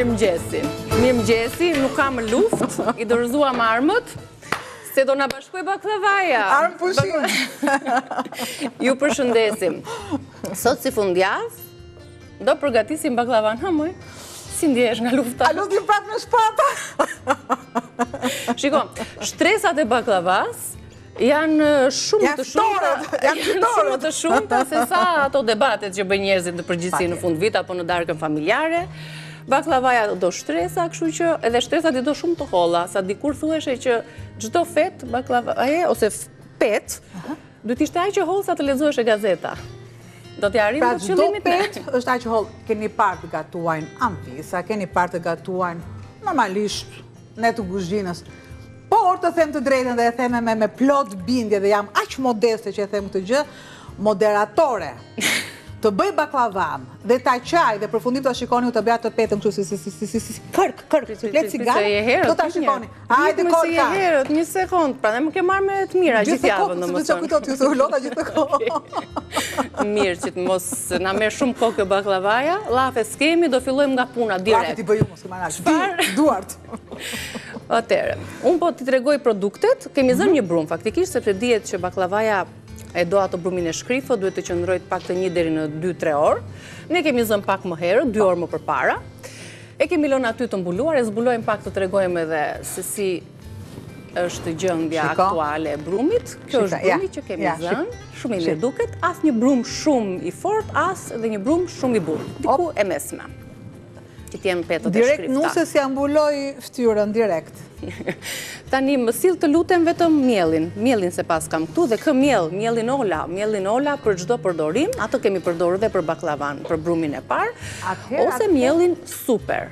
Mirëmëngjesi. Mirëmëngjesi, nuk kam luft, I dorëzuam armët, se do na bashkoj baklavaja. Armë pushim. Ju përshëndesim. Sot si fundjavë, do përgatisim baklavan. Ha, moj, si ndjesh nga lufta? A lutim prapë me shpata? Shiko, shtresat e baklavas janë shumë të shumta se sa ato debatet që bëjnë njerëzit në përgjithësi në fund vit apo në darkën familjare. Baklavaja do shtresa, kështu që edhe shtresat I do shumë të holla, sa dikur thuheshe që çdo fet baklavaje ose pet duhet ishte ai që holl sa të lexohesh gazeta. Do t'ja arrim të qëllimit. Pra çdo pet është ai që holl. Keni parë të gatuajnë ampisa, keni parë të gatuajnë normalisht ne të kuzhinës. Por të them të drejtën dhe e them me plot bindje dhe jam aq modeste që e them këtë gjë, moderatore të bëj baklavan dhe ta qaj dhe përfundim të shikoni u të bëja të petëm kështu si kërk, ciklet cigare, do ta shikoni. Hajde korka. Një sekond, pra ne më ke marrë me të mira gjithë javën në mëson. Gjithë kohë, lota gjithë kohë. Mirë që të mos na merr shumë kohë kjo baklavaja, llafe s'kemi, do fillojmë nga puna direkt. Ti bëj mos marrësh. Duart. Atëherë, unë po t'i tregoj produktet, kemi zënë një brum faktikisht sepse dihet që baklavaja e do ato brumin e shkrifët, duhet të qëndrojt pak të 1 deri në 2-3 orë. Ne kemi zënë pak më herët, 2 orë më përpara. E kemi lënë aty të mbuluar, e zbulojmë pak të tregojmë edhe se si është gjendja aktuale e brumit. Kjo është brumi që kemi zënë, shumë I mirë duket, as një brum shumë I fort, as edhe një brum shumë I butë, diku e mesme. Që t'jem petët e shkrifta. Direkt nuse si ambuloj ftyrën, direkt. Tani më sill të lutem vetëm mielin se pas kam këtu dhe mielin ola për çdo përdorim, ato kemi përdorur dhe për baklavan, për brumin e parë, ose mielin super.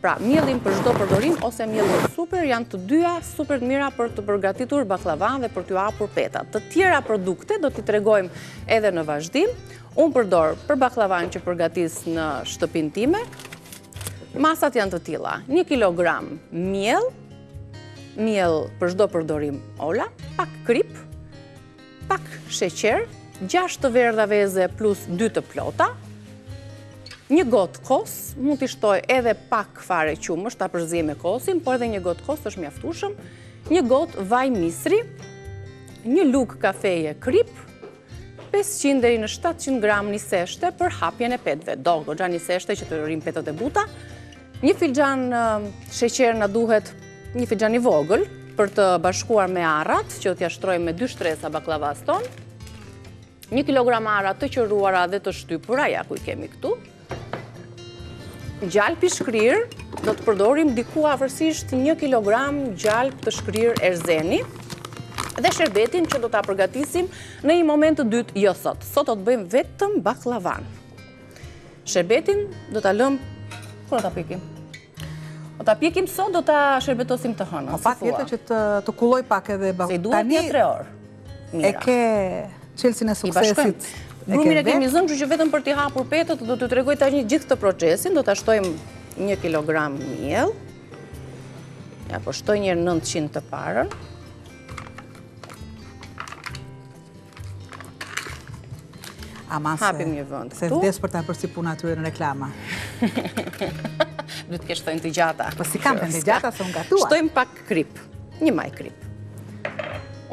Pra, mielin për çdo përdorim ose mielin super janë të dyja super të mira për të përgatitur baklavan dhe për t'u hapur petat. Të tjera produkte do t'i tregojmë edhe në vazhdim. Unë përdor për baklavan që përgatis në shtëpinë time. Masat janë të tilla, 1 kilogram miell për çdo përdorim ola, pak krip, pak sheqer, 6 të verdha veze plus 2 të plota, 1 gotë kos, mund t'i shtoj edhe pak fare qumësh, ta përziej me kosin, por edhe 1 gotë kos është mjaftueshëm, 1 gotë vaj misri, 1 lugë kafeje krip, 500 deri në 700 gram niseshte për hapjen e petëve. Do goxha niseshte që të rrim petët e buta. 1 filxhan sheqer na duhet, 1 filxhan I vogël për të bashkuar me arrat, që t'ja shtrojmë me 2 shtresa baklavas ton. 1 kilogram arrat të qëruara dhe të shtypura, ja ku I kemi këtu. Gjalp I shkrir, do të përdorim diku afërsisht 1 kilogram gjalp të shkrir erzeni. Dhe sherbetin që do ta përgatisim në një moment të dytë, jo sot. Sot do të bëjmë vetëm baklavan. Sherbetin do ta lëm, kur do ta pjekim? Do ta pjekim sot, do ta sherbetosim të hënën. Pa tjetër që të kulloj pak edhe baklavan. Se I duhet 3 orë. E ke çelësin e suksesit. Brumin e kemi zënë, kështu që vetëm për t'i hapur petët do t'ju tregoj tani gjithë këtë procesin. Do ta shtojmë 1 kilogram miell. Ja, po shtoj një 900 të parën. Hapim një vend këtu. Se vdes për ta përsi puna atyre në reklama. Duhet të shtojnë të gjata. Po si kam të gjata se unë gatuar. Shtojmë pak krip, 1 maj krip.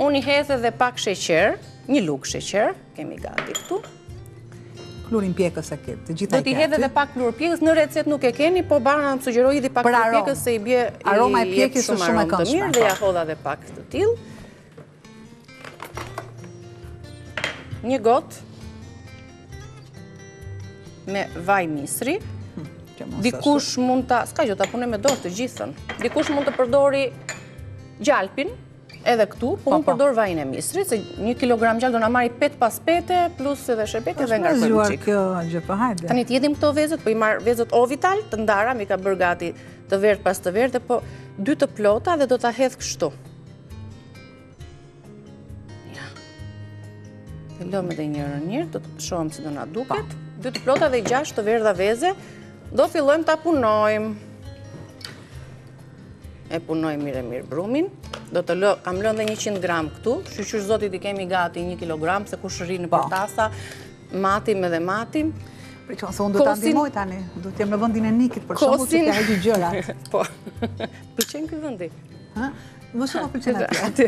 Unë I hedh edhe pak sheqer, 1 lugë sheqer, kemi gati këtu. Klurin pjekës e këtë, të gjitha I Do t'i hedh edhe pak klur pjekës, në recet nuk e keni, po Bana më sugjeroi edhe pak klur pjekës se I bie aroma e pjekës është shumë e këndshme. Dhe ja hodha edhe pak të tillë. 1 gotë me vaj misri. Dikush mund ta, s'ka gjë, ta punoj me dorë të gjithën. Dikush mund të përdori gjalpin, edhe këtu, po unë përdor vajin e misrit, se 1 kilogram gjallë do na marri 5 pas 5, plus edhe sherbeti dhe nga kërkuqik. Tani t'jedhim këto vezët, po I marr vezët Ovital, të ndara, mi ka bërë gati të verdh pas të verdh, po 2 të plota dhe do ta hedh kështu. Ja. Të lëmë edhe njërë, do të shohim si do na duket. 2 të plota dhe 6 të verdha veze, do fillojmë ta punojmë. E punojmë mirë brumin. Kam lënë dhe 100 gram këtu, shqyqysh zotit I kemi gati 1 kilogram, se kush rri në për tasa, matim edhe matim. Priqon, se unë du të ndimoj tani, du të jem në vëndin e Nikit, për shumë që t'ja heqi gjërat. Po, pëlqen ky vëndi? Më shumë pëlqen atje.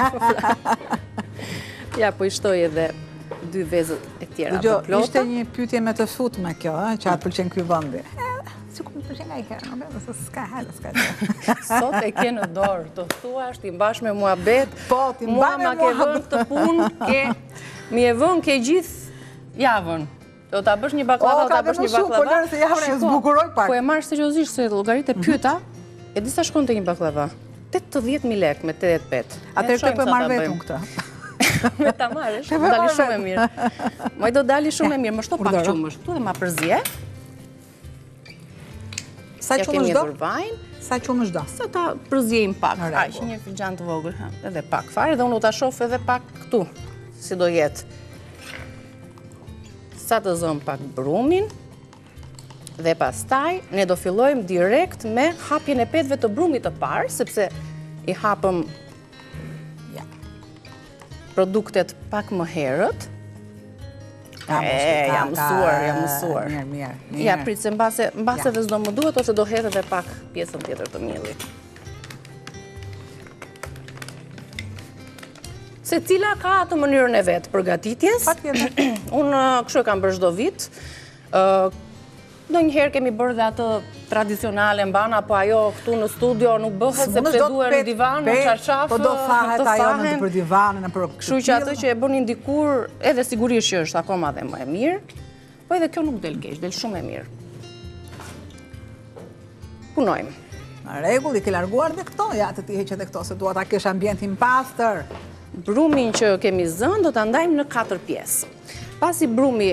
Ja, po i shtoj edhe 2 vezët e tjera të plota. Ishte një pyetje me të futme kjo, që atë pëlqen ky vëndi. Si ku më pëlqen nga i herë, në bebe, se s'ka herë, s'ka herë. Sot e ke në dorë, të thuash, ti mbash me muhabet, po, ti mba me mua ma ke vënë të punë, mi e vënë ke gjithë javën. Do ta bësh një baklava, ta bësh një baklava. Po, lërë se javën e zbukuroj pak. Po e marrë seriozisht se llogarit e pyeta, e di sa shkon te një baklava? 80.000 lekë me 85. Atëherë të për marrë vetëm këtë. Me ta marrësh, do dali shumë e mirë. Moj do dali shumë e mirë, më shto pak qumësh. Tu dhe ma përzje. Sa qumësh do? Sa qumësh do? Sa ta përzjejmë pak. Aq, një filxhan të vogël, edhe pak fare, dhe unë ta shoh edhe pak këtu, si do jetë. Sa të zëm pak brumin, dhe pastaj ne do fillojmë direkt me hapjen e petëve të brumit të parë, sepse i hapëm produktet pak më herët. Jam mësuar. Mirë. Ja, prit se mbase dhe s'do më duhet, ose do hedh edhe pak pjesën tjetër të miellit. Se cila ka atë mënyrën e vetë përgatitjes. Unë kështu e kam bërë çdo vit. Ndonjëherë kemi bërë dhe atë tradicionale mbana, po ajo këtu në studio nuk bëhet sepse duhet në divan, në çarçaf, po do thahet ajo në për divanin, në për kështu që atë që e bënin dikur, edhe sigurisht që është akoma dhe më e mirë, po edhe kjo nuk del keq, del shumë e mirë. Punojmë. Në rregull, i ke larguar dhe këto, ja të ti heqet e këto, se dua ta kesh ambientin pastër. Brumin që kemi zënë do ta ndajmë në 4 pjesë. Pasi brumi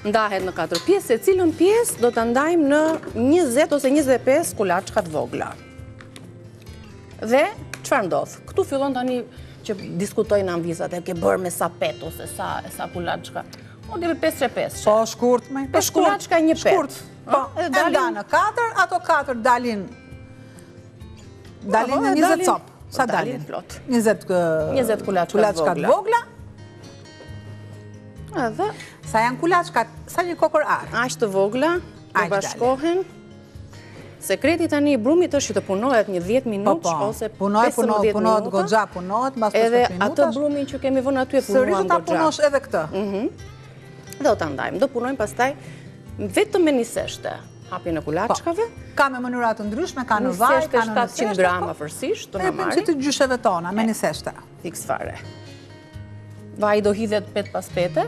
ndahet në 4 pjesë, se cilën pjesë do ta ndajmë në 20 ose 25 kulaçka të vogla. Dhe çfarë ndodh? Këtu fillon tani që diskutojnë anvizat, e ke bërë me sa pet ose sa kulaçka. O dhe me 5-5. Po shkurt, më. 5 kulaçka një pet. Shkurt. Po, e nda në 4, ato 4 dalin në 20 copë. Sa dalin? 20 kulaçka të vogla. Edhe sa janë kulaçkat, sa një kokër arë. Aq të vogla, do bashkohen. Sekreti tani i brumit është që të punohet një 10 minutë ose 15 minuta. Punohet goxha, punohet mbas 15 minutash. Edhe atë brumin që kemi vënë aty e punuam goxha. Sërish ta punosh edhe këtë. Do ta ndajmë, do punojmë pastaj vetëm me niseshte. Hapjen e kulaçkave. Ka me mënyra të ndryshme, ka në vaj, ka në 700 grama fërsisht, do na marrim. Si të gjysheve tona, me niseshte. Fiks fare. Vaj do hidhet pet pas pete,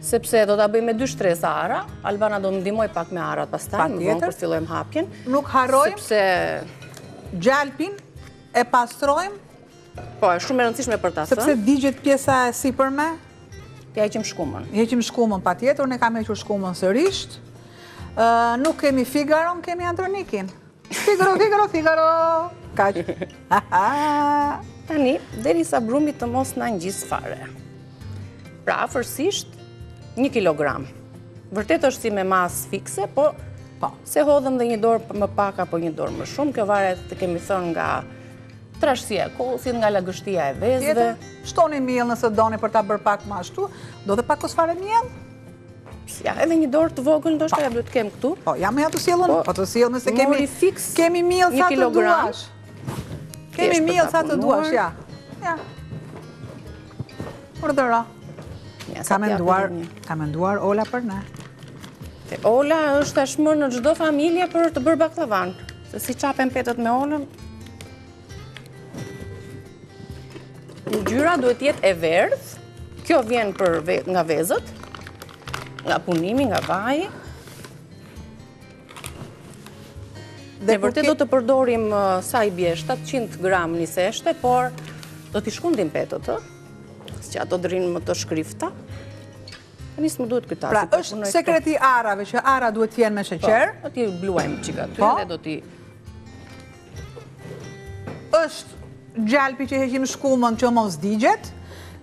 sepse do ta bëjmë me 2 shtresa ara. Albana do më ndihmoj pak me arat pastaj, më vonë kur fillojmë hapjen. Nuk harrojmë sepse gjalpin e pastrojmë. Po, është shumë e rëndësishme për ta thënë. Sepse digjet pjesa e sipërme. Ja heqim shkumën. Heqim shkumën patjetër, ne kam hequr shkumën sërish. Nuk kemi Figaron, kemi Andronikin. Figaro. Kaq. Tani, derisa brumi të mos na ngjis fare. Pra, afërsisht 1 kilogram. Vërtet është si me masë fikse, po se hodhëm dhe një dorë më pak apo një dorë më shumë. Kjo varet të kemi thënë nga trashësia e kosit, nga lagështia e vezëve. Shtoni miell nëse doni për ta bërë pak më ashtu. Do dhe pak fare miell? Ja, edhe një dorë të vogël ndoshta ja duhet të kem këtu. Po, ja më ja të sjellën, po të sjellëm se kemi miell sa të duash. Kemi miell sa të duash, ja. Ja. Urdhëro. Ka menduar Ola për ne. Ola është tashmë në çdo familje për të bërë baklavan. Se si qapen petët me Olën. Ngjyra duhet jetë e verdhë. Kjo vjen nga vezët, nga punimi, nga vaji. Dhe vërtet do të përdorim sa i bie 700 gram niseshte, por do t'i shkundim petët, që ato dërin më të shkrifta. Nis më duhet këta. Pra, është sekreti arave, që ara duhet t'jenë me sheqer. Do t'i bluajmë qika ty dhe do t'i... është gjalpi që heqim shkumën që mos digjet,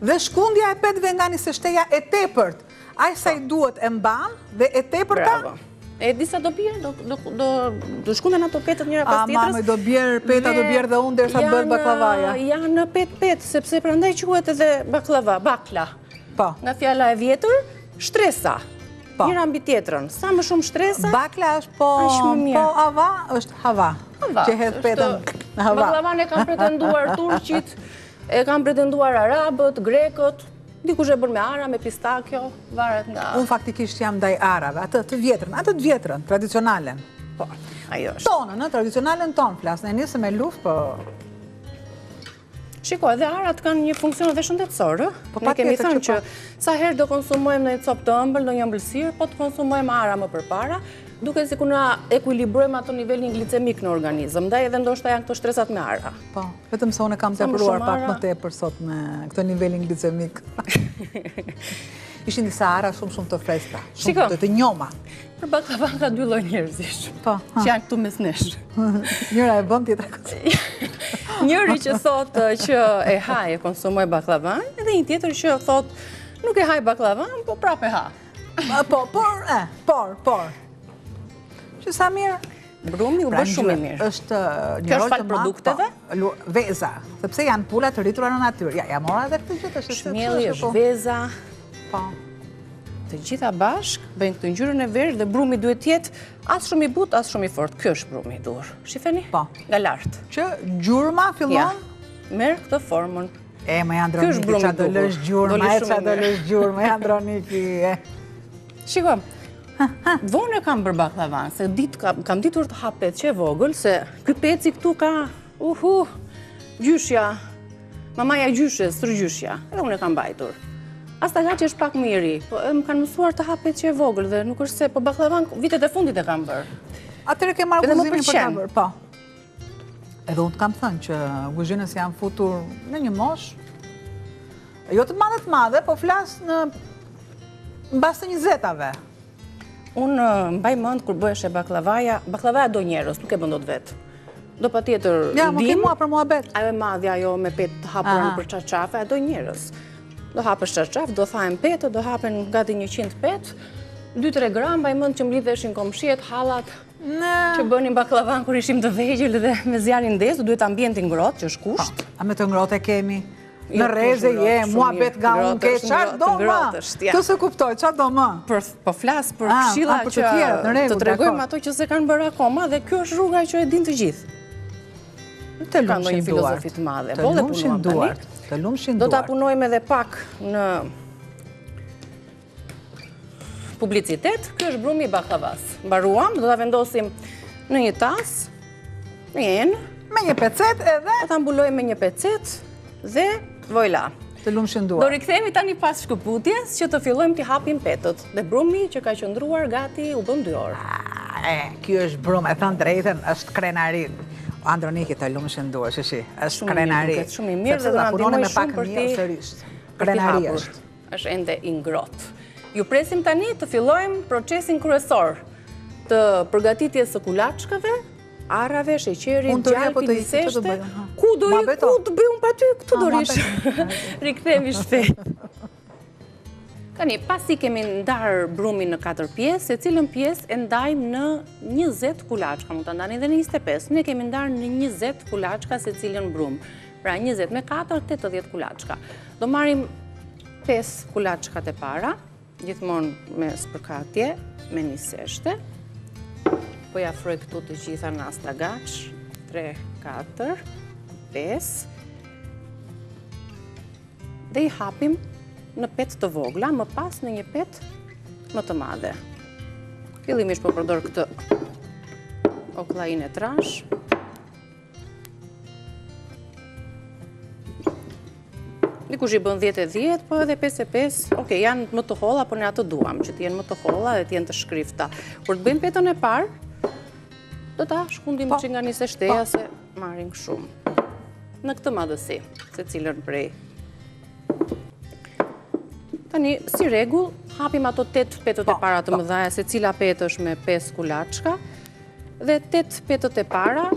dhe shkundja e petëve nga niseshteja e tepërt. Aj sa i duhet e mban dhe e tepërta. E disa do bjerë, do shkunden ato petët njëra pas tjetrës. Mame, do bjerë peta, do bjerë dhe unë derisa të bërë baklavaja. Janë pet, sepse prandaj quhet edhe bakla. Po. Nga fjala e vjetër, shtresa. njëra mbi tjetrën. Sa më shumë shtresa, Bakla është po hava, është hava. Që hedh petën në hava. Baklavan e kanë pretenduar turqit, e kanë pretenduar arabët, grekët, dikush e bërë me ara, me pistakjo, varet nga... Unë faktikisht jam ndaj arave, atë të vjetrën, tradicionalen. Po, ajo është. Tonën, tradicionalen tonë flasë, ne nisëm me luftë, po... Shiko, edhe arat kanë një funksion edhe shëndetësor, ne kemi thënë që sa herë do konsumojmë në një copë të ëmbël, në një ëmbëlsirë, po të konsumojmë ara më përpara, duke si ku na ekuilibrojmë ato nivelin glicemik në organizëm, ndaj edhe ndoshta janë këto shtresat me ara. Po, vetëm se unë kam tepruar pak më tepër sot me këto nivelin glicemik. Ishin disa ara shumë të freskëta, shumë të njoma. Për baklavan ka dy lloj njerëzish, që janë këtu mes nesh. Njëra e bën, tjetra konsumon. Njëri që thotë që e haj e konsumoj baklavan, edhe një tjetër që thotë nuk e haj baklavan, po prap e ha. Por. Që sa mirë? Brumi u bë shumë i mirë. Është një kjo rol është të fal produkteve? Veza, sepse janë pula të rritura në natyrë. Ja mora edhe këtë gjë të shëshë. Shmjelli është veza. Po. Të gjitha bashk bëjnë këtë ngjyrën e verë dhe brumi duhet jetë as shumë i butë, as shumë i fortë. Ky është brumi i dur. Shifeni? Po. Nga lartë. Që gjurma fillon? Merr këtë formën. Më Androniki, qa do lësh gjurma, Androniki. Shiko, vonë e kam bërë baklavan, se kam ditur të hap pec që e vogël, se ky peci këtu ka, gjyshja, mamaja gjyshes, sërgjyshja, edhe unë e kam bajtur. Asta nga që është pak më i ri, po më kanë mësuar të hap pec që e vogël dhe nuk është se, po baklavan vitet e fundit e kam bërë. Atëre ke marrë guzimin për ta bërë, po. Edhe unë të kam thënë që guzhinës janë futur në një mosh, jo të madhe, po flasë në bas të 20-ave. Unë mbaj mend kur bëheshe baklavaja do njerës, nuk e bën dot vetë. Do pa tjetër ja, më ke mua për muhabet. Ajo e madhja jo me petë të hapurën për qaqafe, do njerës. Do hapësh qaqaf, do thajnë petë, do hapen gati 100 petë, 2-3 gram, mbaj mend që mblidheshin komshiet, hallat, që bënin baklavan kur ishim të vegjël dhe me zjarin ndezë, duhet ambienti ngrohtë, që është kusht. A me të ngrohtë e kemi? Në reze muhabet nga unë ke, qarë do ma? Të se kuptoj, qarë do ma? Po flasë për këshilla që të tregojmë ato që se kanë bërë akoma dhe kjo është rruga që e din të gjithë. Të lumshin duart. Të lumshin duart. Do të punojmë edhe pak në publicitet. Kjo është brumi i baklavas. Mbaruam, do të vendosim në një tas, në enë. Me një pecet edhe? Do të mbulojmë me një pecet dhe vojla. Të lumshin duart. Do rikthehemi tani pas shkëputjes që të fillojmë t'i hapim petët. Dhe brumi që ka qëndruar gati u bën 2 orë. Kjo është brum, e thënë drejten, është krenarin. Androniki të lumshin duart, shishi, është krenari. Shumë i mirë dhe do na ndihmoj shumë për krenari është. Është ende i ngrohtë. Ju presim tani të fillojmë procesin kryesor të përgatitjes së kulaçkave, arrave, sheqerit, gjalpin, miseshte. Ku do të bëj unë pa ty? Këtu do rish. Rikthehemi shpejt. Tani, pasi kemi ndarë brumin në 4 pjesë, se cilën pjesë e ndajmë në 20 kulaçka, mund të ndani edhe në 25. Ne kemi ndarë në 20 kulaçka se cilën brum. Pra 20 me 4, 80 kulaçka. Do marim 5 kulaçkat e para, gjithmonë me spërkatje, me një seshte. Po ja afroj këtu të gjitha në astagaç, 3, 4, 5. Dhe i hapim në petë të vogla, më pas në një petë më të madhe. Fillimisht po përdor këtë oklajin e trash. Dikush i bën 10-10, po edhe 5-5. Okej, janë më të holla, por ne ato duam, që t'jenë më të holla dhe t'jenë të shkrifta. Kur të bëjmë petën e parë, do ta shkundim që nga 20 shteja se marrin shumë. Në këtë madhësi, se cilën prej. Tani, si rregull, hapim ato 8 petët e para të mëdha, se cila petë është me 5 kulaçka, dhe 8 petët e para,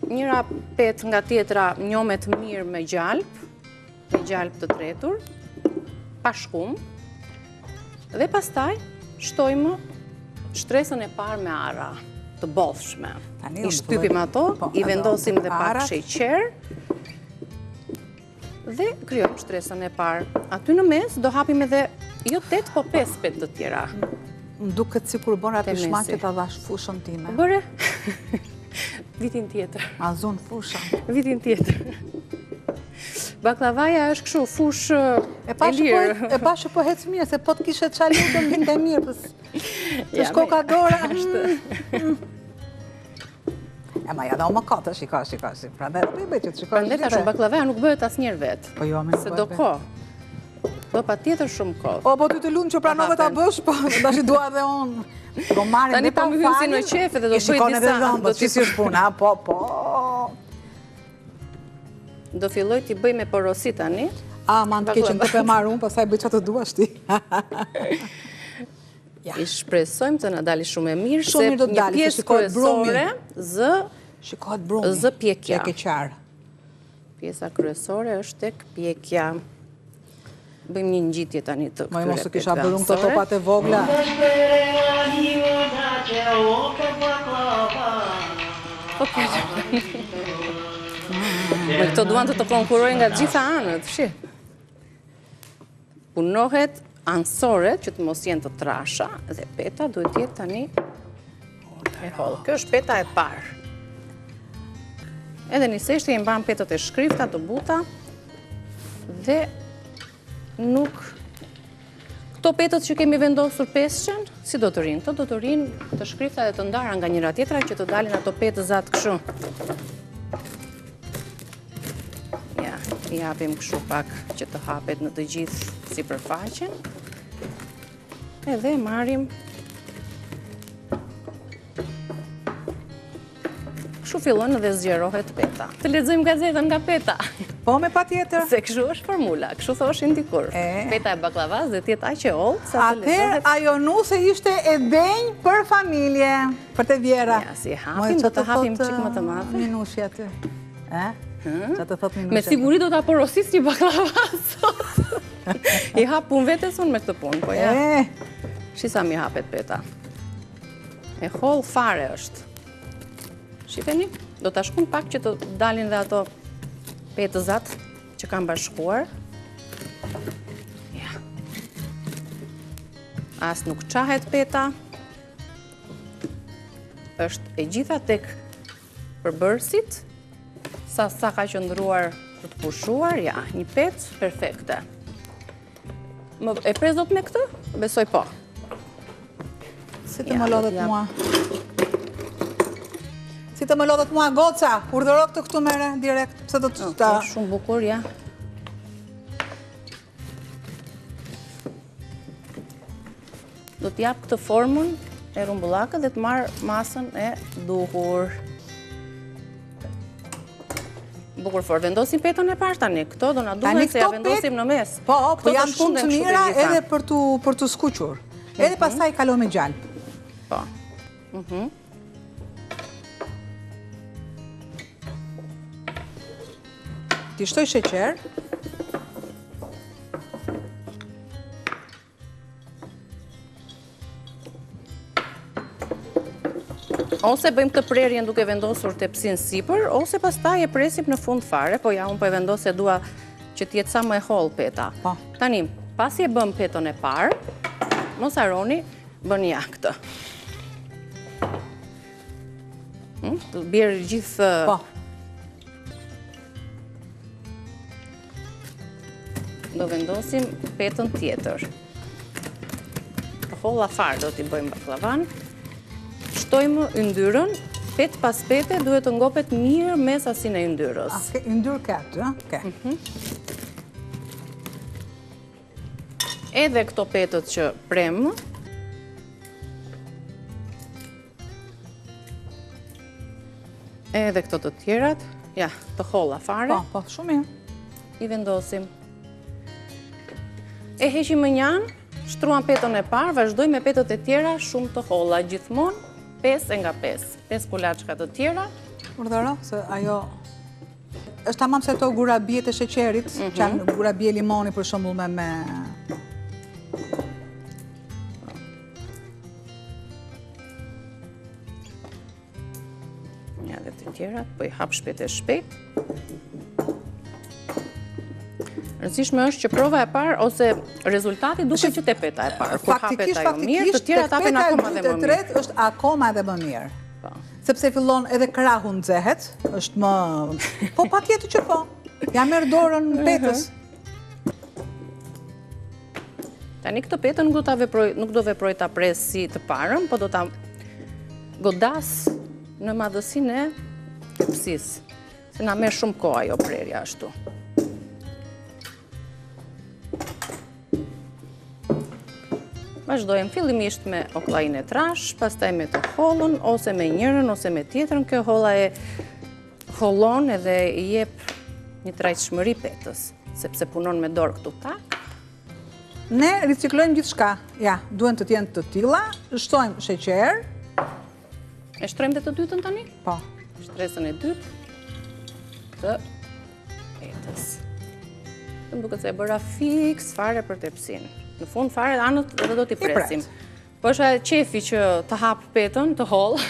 njëra petë nga tjetra njomet mirë me gjalp të tretur, pa shkum, dhe pastaj shtojmë shtresën e parë me ara të bollshme. I shtypim ato, i vendosim dhe pak sheqer, dhe kryojmë shtresën e parë. Aty në mes do hapim edhe, jo 8, po 5 petë të tjera. Më duket sikur bën atë pishman që ta dhash fushën time. Bëre? Vitin tjetër. Ma zon fushën. Vitin tjetër. Baklavaja është kështu, fush e lirë. E pa që po hecë mirë, se po të kishe qa lutën vinte mirë, të shkoka dora. E ma ja da o më kata, shika. Pra dhe të i bëjtë që të shikosh gjithë. Pra shumë baklavaja nuk bëhet as njerë vetë. Po jo, me nuk bëhet. Se do ko. Do pa tjetër shumë kohë. O, po ty të lunë që pranove ta bësh, po da shi dua dhe unë. Tani po më hynë si në qefe dhe do bëjt disa. Do që si është puna, po. Do filloj t'i bëj me porosi tani. A, ma në të keqen të pe marrë unë, pasaj bëj që të duash ti. I shpresojmë të në dali shumë e mirë, se një pjesë kryesore zë pjekja. Pjesa kryesore është tek pjekja. Bëjmë një ngjitje tani të këtyre. Mos të kisha bërë këto topat e vogla. Me këto duan të konkurojnë nga gjitha anët, shi. Punohet ansoret që të mos jenë të trasha dhe peta duhet jetë tani e hollë. Kjo është peta e parë. Edhe niseshti e mban petët e shkrifta të buta dhe nuk... Këto petët që kemi vendosur pesqen, si do të rinë? Këto do të rinë të shkrifta dhe të ndara nga njëra tjetra që të dalin ato petë zatë këshu. Ja, i hapim këshu pak që të hapet në të gjithë si përfaqen. Edhe marim këshu fillon dhe zgjerohet peta. Të lexojmë gazetën nga peta. Po, me pa tjetër. Se këshu është formula, këshu thoshin dikur. Peta e baklavas dhe tjetë aq e ollë, sa të lexohet. Atëherë, ajo nuse ishte e denjë për familje, për të vjera. Ja, si hapim, do të hapim qikë më të madhe. Minushi aty. Që të thot minushi. Me siguri do të aporosis një baklavas sot. I hap pun vetes unë me këtë punë, po ja. Shisa mi hapet peta. E hollë fare është. Shifeni, do të shkun pak që të dalin dhe ato petëzat që kam bashkuar. Ja. As nuk qahet peta. është e gjitha tek përbërësit. Sa ka qëndruar për të pushuar, ja, një petë perfekte. E pres do të me këtë? Besoj po. Si të më lodhet mua? Si të më lodhet mua, Goca, urdhëro këtë këtu mere, direkt, se do të ta... Shumë bukur, ja. Do t'jap këtë formën e rumbullakët dhe të marrë masën e duhur. Bukur for, vendosim petën e parë tani, këto do na duhen se ja vendosim në mes. Po, janë shumë të mira edhe për të skuqur. Edhe pastaj kalo me gjallë. Po. Ti shtoj sheqer. Ose bëjmë këtë prerjen duke vendosur tepsin sipër, ose pastaj e presim në fund fare, po ja, unë po e vendos se dua që t'jetë sa më e hollë peta. Tani, pasi e bëm petën e parë, mos harroni, bëni ja këtë. Të bjerë gjithë... Do vendosim petën tjetër. Të holla farë do t'i bëjmë baklavan. Shtojmë yndyrën, petë pas pete duhet të ngopet mirë mes asin e yndyrës. Aske yndyrë këtë, ke. Edhe këto petët që premë, edhe këto të tjerat, ja, të holla fare. Po, shumë mirë. I vendosim. E heqim më njanë, shtruan petën e parë, vazhdoj me petët e tjera shumë të holla, gjithmonë 5 nga 5. 5 kulaçka të tjera. Urdhëro, se ajo... është tamam se to gurabie të sheqerit, që janë gurabie limoni për shembull me... Ja, dhe të tjera, po i hap shpejt e shpejt. Rëndësishme është që prova e parë ose rezultati duke që te peta e parë. Kur hapet ajo mirë, të tjera hapen akoma dhe më mirë. Tret është akoma edhe më mirë. Sepse fillon edhe krahu nxehet, është më... Po patjetër që po. Ja merr dorën petës. Tani këtë petën nuk do veproj ta pres si të parën, po do ta godas në madhësinë e tepsisë. Se na merr shumë kohë ajo prerja ashtu. Vazhdojmë fillimisht me oklajin e trash, pastaj me të hollën, ose me njërën, ose me tjetrën. Kjo holla e hollon edhe i jep një trajtshmëri petës, sepse punon me dorë këtu tak. Ne riciklojmë gjithçka. Ja, duhen të jenë të tilla, shtojmë sheqer. E shtrojmë dhe të dytën tani? Po. Shtresën e dytë të petës. Më duket se e bëra fiks fare për tepsinë. Në fund fare anët edhe do t'i presim. Po është qefi që të hap petën, të hollë,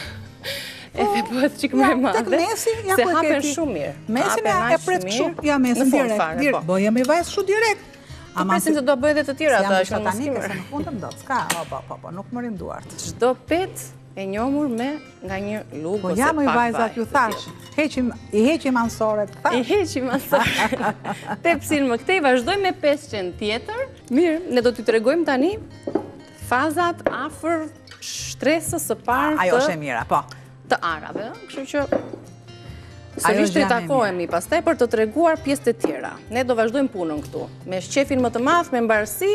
edhe bëhet çik më e madhe. Tek mesi, ja se ku e hapen keti. shumë mirë. Mesin e pret shumë, ja mesin direkt. Po jam i vajzë shumë direkt. Të presim se do bëhet edhe të tjera ata, që mos kemi. Se në fund të mdot, s'ka, po, nuk mërim duart. Çdo petë e njohur me nga një lugë po ose pak. Po jam i vajzat ju thash, i heqim ansoret, thash. I heqim ansoret. Tepsin më këtej, vazhdojmë me 500 tjetër. Mirë, ne do t'i tregojmë tani fazat afër shtresës së parë ajo është e mira, po. Të arave, kështu që sërish të i takohemi pastaj për të treguar pjesët e tjera. Ne do vazhdojmë punën këtu, me shqefin më të madh, me mbarësi,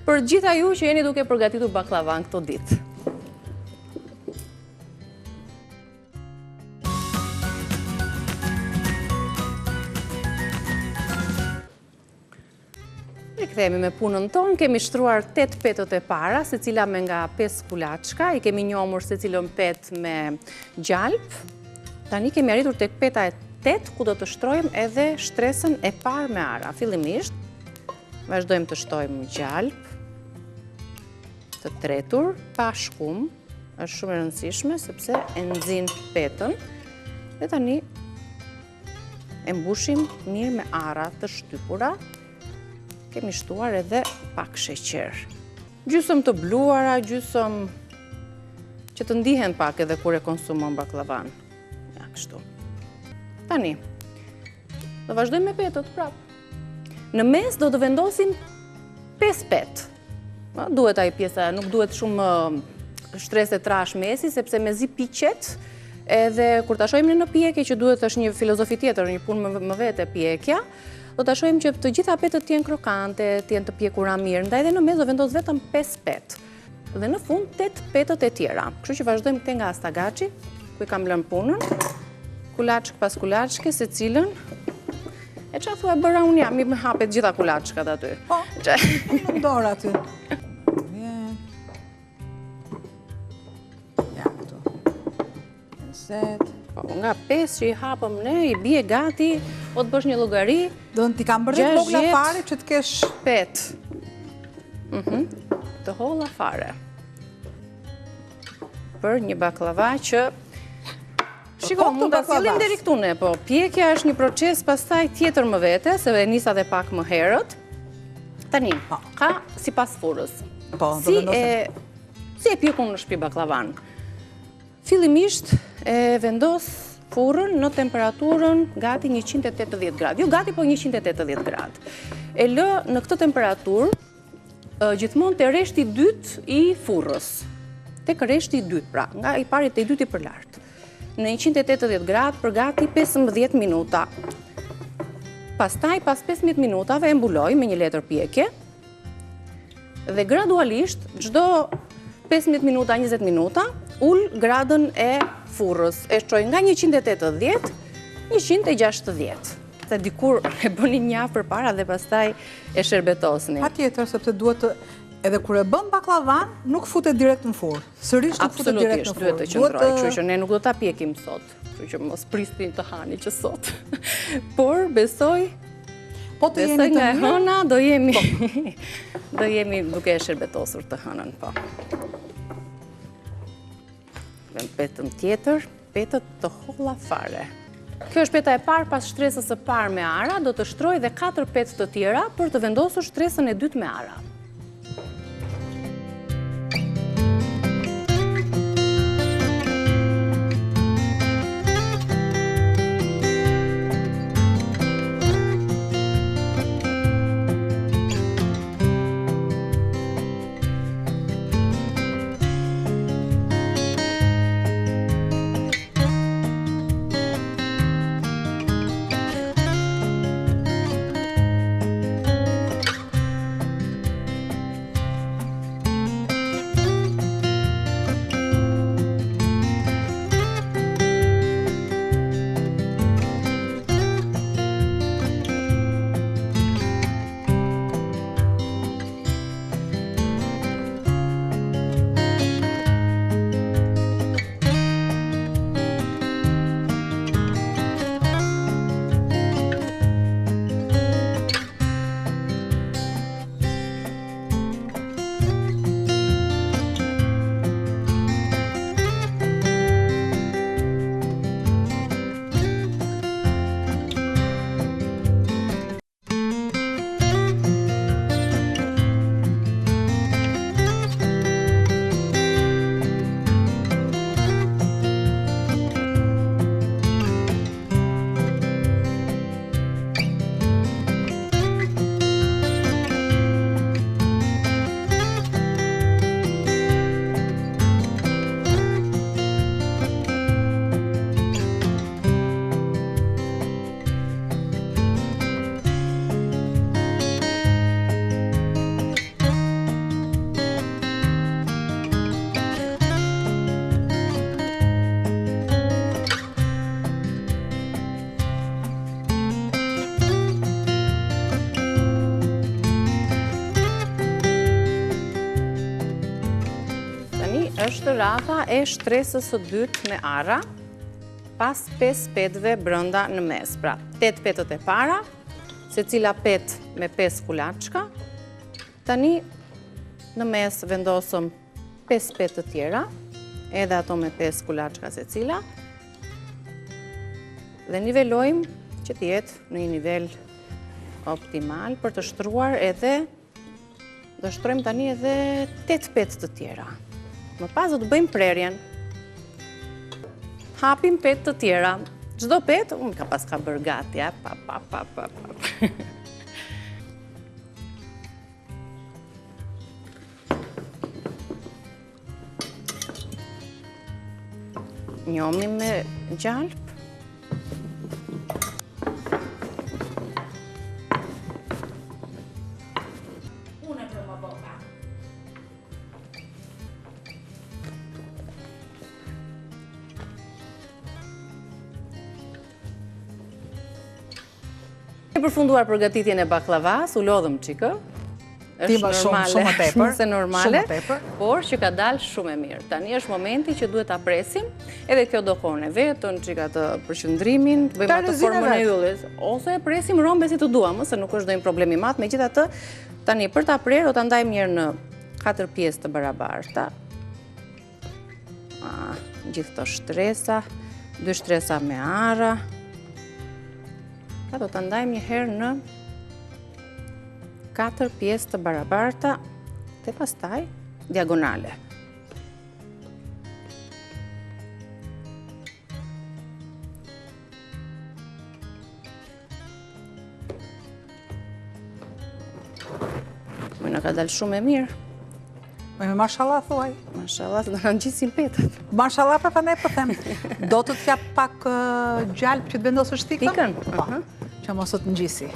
për gjitha ju që jeni duke përgatitur baklavan këto ditë. Kthehemi me punën tonë, kemi shtruar 8 petët e para, se cila me nga 5 kulaçka, i kemi njomur se cilën petë me gjalp. Tani kemi arritur tek peta e 8, ku do të shtrojmë edhe shtresën e parë me ara. Fillimisht, vazhdojmë të shtojmë gjalp, të tretur, pa shkum, është shumë e rëndësishme, sepse e nxin petën, dhe tani e mbushim mirë me ara të shtypura. Kemi shtuar edhe pak sheqer. Gjysëm të bluara, gjysëm që të ndihen pak edhe kur e konsumon baklavan. Ja, kështu. Tani, do vazhdojmë me petët prapë. Në mes do të vendosim 5 petë. Duhet ai pjesa, nuk duhet shumë shtresë e trash mesi, sepse mezi piqet, edhe kur ta shohim në pjekje, që duhet është një filozofi tjetër, një punë më vete pjekja, do ta shohim që të gjitha petët të jenë krokante, të jenë të pjekura mirë, ndaj edhe në mes do vendos vetëm 5 petë. Dhe në fund 8 petët e tjera. Kështu që vazhdojmë këte nga astagaçi, ku i kam lënë punën, kulaçk pas kulaçke, se cilën e qa thua bëra unë jam, i më hapet gjitha kulaçkat aty. Po, në dorë aty. Ja, këtu. Nëset. Po, nga 5 që i hapëm ne, i bie gati, o të bësh një llogari. Do në t'i kam bërrit vogla fare që t'kesh... 5. Të holla fare. Për një baklava që... Shiko, mund të sillim deri këtu ne, po pjekja është një proces pastaj tjetër më vete, se e nisa dhe pak më herët. Tani, ka sipas furrës. Po, do vendosim. Si e pjekun në shtëpi baklavan? Fillimisht e vendos furrën në temperaturën gati 180 gradë. Jo gati, po 180 gradë. E lë në këtë temperaturë gjithmonë te rreshti 2 i furrës. Tek rreshti 2, pra, nga i pari te i dyti për lart. Në 180 gradë për gati 15 minuta. Pastaj, pas 15 minutave, e mbuloj me një letër pjekje dhe gradualisht, çdo 15 minuta, 20 minuta, ul gradën e furrës. E shtroj nga 180, 160. Se dikur e bëni një javë përpara dhe pastaj e shërbetosni. Patjetër, sepse duhet të... Edhe kur e bën baklavan, nuk futet direkt në furrë. Sërish nuk futet direkt në furrë. Absolutisht, duhet të qëndroj, kështu që ne nuk do ta pjekim sot. Kështu që mos prisni të hani që sot. Por besoj nga e hëna do jemi duke e shërbetosur të hënën, po. Vëm petën tjetër, petët të holla fare. Kjo është peta e parë pas shtresës së parë me ara, do të shtroj dhe 4 petë të tjera për të vendosur shtresën e dytë me ara. Është rradha e shtresës së dytë me ara, pas 5 petëve brenda në mes. Pra, 8 petët e para, secila petë me 5 kulaçka. Tani në mes vendosëm 5 petë të tjera, edhe ato me 5 kulaçka secila. Dhe nivelojmë që të jetë në një nivel optimal për të shtruar edhe do shtrojmë tani edhe 8 petë të tjera. Më pas do të bëjmë prerjen. Hapim petë të tjera. Çdo petë, unë ka pas ka bërë gati, ja, pa. Njomim me gjalp. Përfunduar përgatitjen e baklavas, u lodhëm qikë. Është normale, shumë se normale, por që ka dalë shumë e mirë. Tani është momenti që duhet ta presim, edhe kjo do kohën e vetën, qika të përqëndrimin, të bëjmë atë formën e yllit, ose presim rombe si të duam, se nuk është dojmë problemi matë, megjithatë, tani për ta prerë, do ta ndajmë njërë në 4 pjesë të barabarta. Gjithë të shtresa, 2 shtresa me ara. Do të ndajmë një herë në 4 pjesë të barabarta dhe pastaj diagonale. Më në ka dalë shumë e mirë. Mashallah, thuaj. Mashallah, do në gjithësin petët. Mashallah, për ne për them. Do të t'ja pak gjalp që të vendosë shtikën? Stikën? Që mos të ngjisi.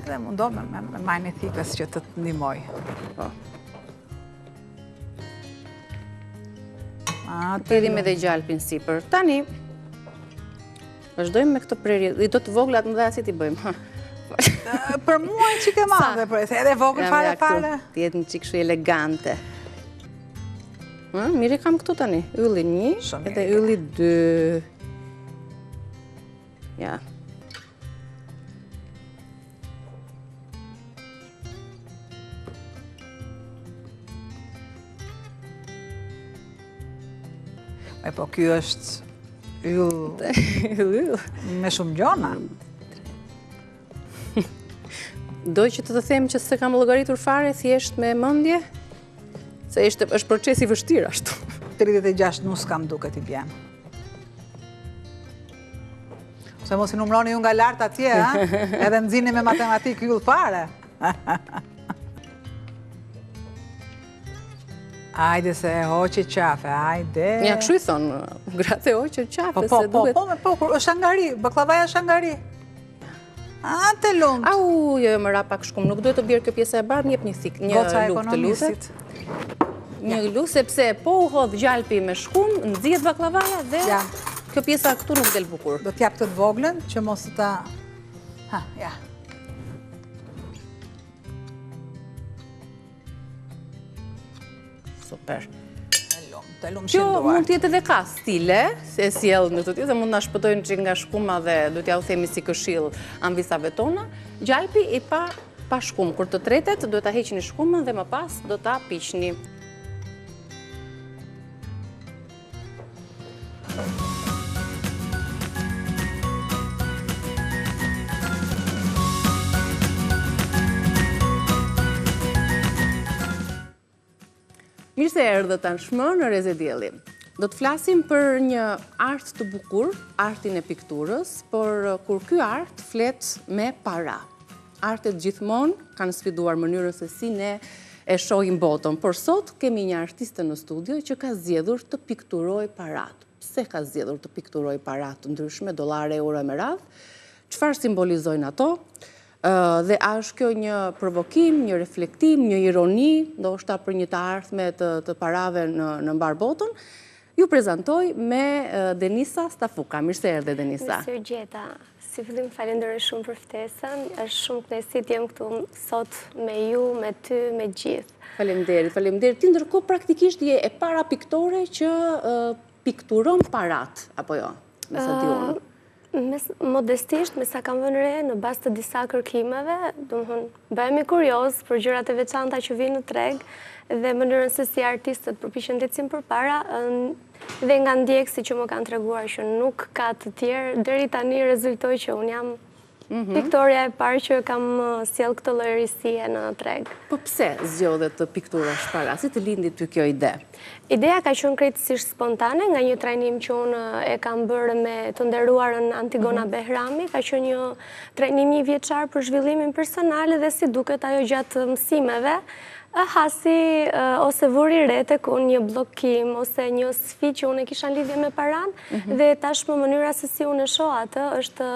Dhe mundo me majnë e thikës që të të ndimoj. Të edhim edhe gjalpin sipër. Tani, vazhdojmë me këtë prerje. I do të voglat më dhe si t'i bëjmë. Për mua e qike madhe, edhe vogël fare. Të jetë në qikë shu elegante. Mire kam këtu tani. Ylli 1, edhe ylli 2. Ja. Po, kjo është Yll. Me shumë gjona. Doj që të them që se kam llogaritur fare thjesht me mendje, se është proces i vështirë ashtu. 36 nuk s'kam duket i bjen. Se mos i numroni ju nga lartë atje, edhe nxini me matematikë yll fare. Ajde se e hoqe qafe, ajde. Ja, kështu i thonë, gratë e hoqe qafe, se duket... Po, është angari, baklavaja është angari. A, të lumt. Au, jo, më ra pak shkum, nuk duhet të bjerë kjo pjesa e bardhë, njep një luk të lutet. Një luk, sepse po u hodh gjalpi me shkum, nxjihet baklavaja dhe kjo pjesa këtu nuk del bukur. Do t'jap të voglën, që mos të ta... Ha, ja. Super. Të lumë Kjo shënduar. mund t'jetë edhe ka stile, se sjell në të tjetë, mund na shpëtojnë që nga shkuma dhe do t'ja u themi si këshill anvisave tona. Gjalpi i pa shkum, kur të tretet, do t'a heqni shkumën dhe më pas do t'a piqni. Mirë se erdhë tashmë në Reze Dielli. Do të flasim për një art të bukur, artin e pikturës, por kur ky art flet me para. Artet gjithmonë kanë sfiduar mënyrën se si ne e shohim botën, por sot kemi një artiste në studio që ka zgjedhur të pikturoj parat. Pse ka zgjedhur të pikturoj parat të ndryshme, dollare, euro e me radhë? Çfarë simbolizojnë ato? Dhe a është kjo një provokim, një reflektim, një ironi, ndoshta për një të ardhme të parave në mbar botën? Ju prezantoj me Denisa Stafuka. Mirë se erdhe, Denisa. Mirë se u gjeta. Si fillim falenderoj shumë për ftesën. Është shumë kënaqësi të jem këtu sot me ju, me ty, me gjithë. Faleminderit, faleminderit. Ti ndërkohë praktikisht je e para piktore që pikturon parat, apo jo? Me sa di unë. Modestisht, me sa kam vënë re në bazë të disa kërkimeve, bëhemi kurioz për gjërat e veçanta që vinë në treg dhe mënyrën se si artistët përpiqen të ecin përpara dhe nga ndjekësi që më kanë treguar që nuk ka të tjerë, deri tani rezultoi që unë jam piktoria e parë që kam sjell këtë lloj risie në treg. Po pse zgjodhe të pikturash para? Si të lindi ty kjo ide? Ideja ka qenë krejtësisht spontane nga një trajnim që unë e kam bërë me të nderuarën Antigona Behrami, ka qenë një trajnim 1 vjeçar për zhvillimin personal dhe si duket ajo gjatë mësimeve, hasi ose vuri re tek unë një bllokim ose një sfidë që unë e kisha lidhje me paran dhe tashmë mënyra se si unë e shoh atë është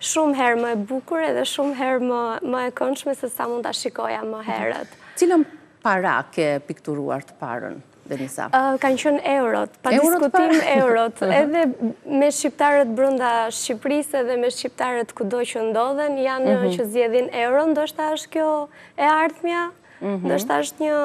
shumë herë më e bukur edhe shumë herë më e këndshme se sa mund ta shikoja më herët. Cilën para ke pikturuar të parën, Denisa? Kanë qenë eurot, pa diskutim eurot, edhe me shqiptarët brenda Shqipërisë edhe me shqiptarët kudo që ndodhen, janë që zgjedhin euro, ndoshta është kjo e ardhmja. Ndoshta është një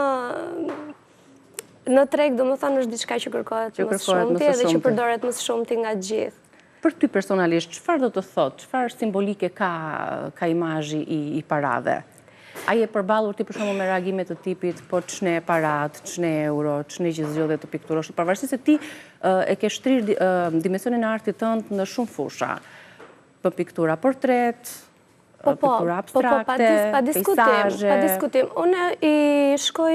në treg, domethënë është diçka që kërkohet më shumti edhe që përdoret më shumti nga gjithë. Për ty personalisht, çfarë do të thotë? Çfarë simbolike ka imazhi i parave? A je përballur ti për shembull me reagime të tipit po ç'ne parat, ç'ne euro, ç'ne që zgjodhe të pikturosh, pavarësisht se ti e ke shtrirë dimensionin e artit tënd në shumë fusha. Për piktura portret, piktura abstrakte, peizazhe. Pa diskutim. Unë i shkoj,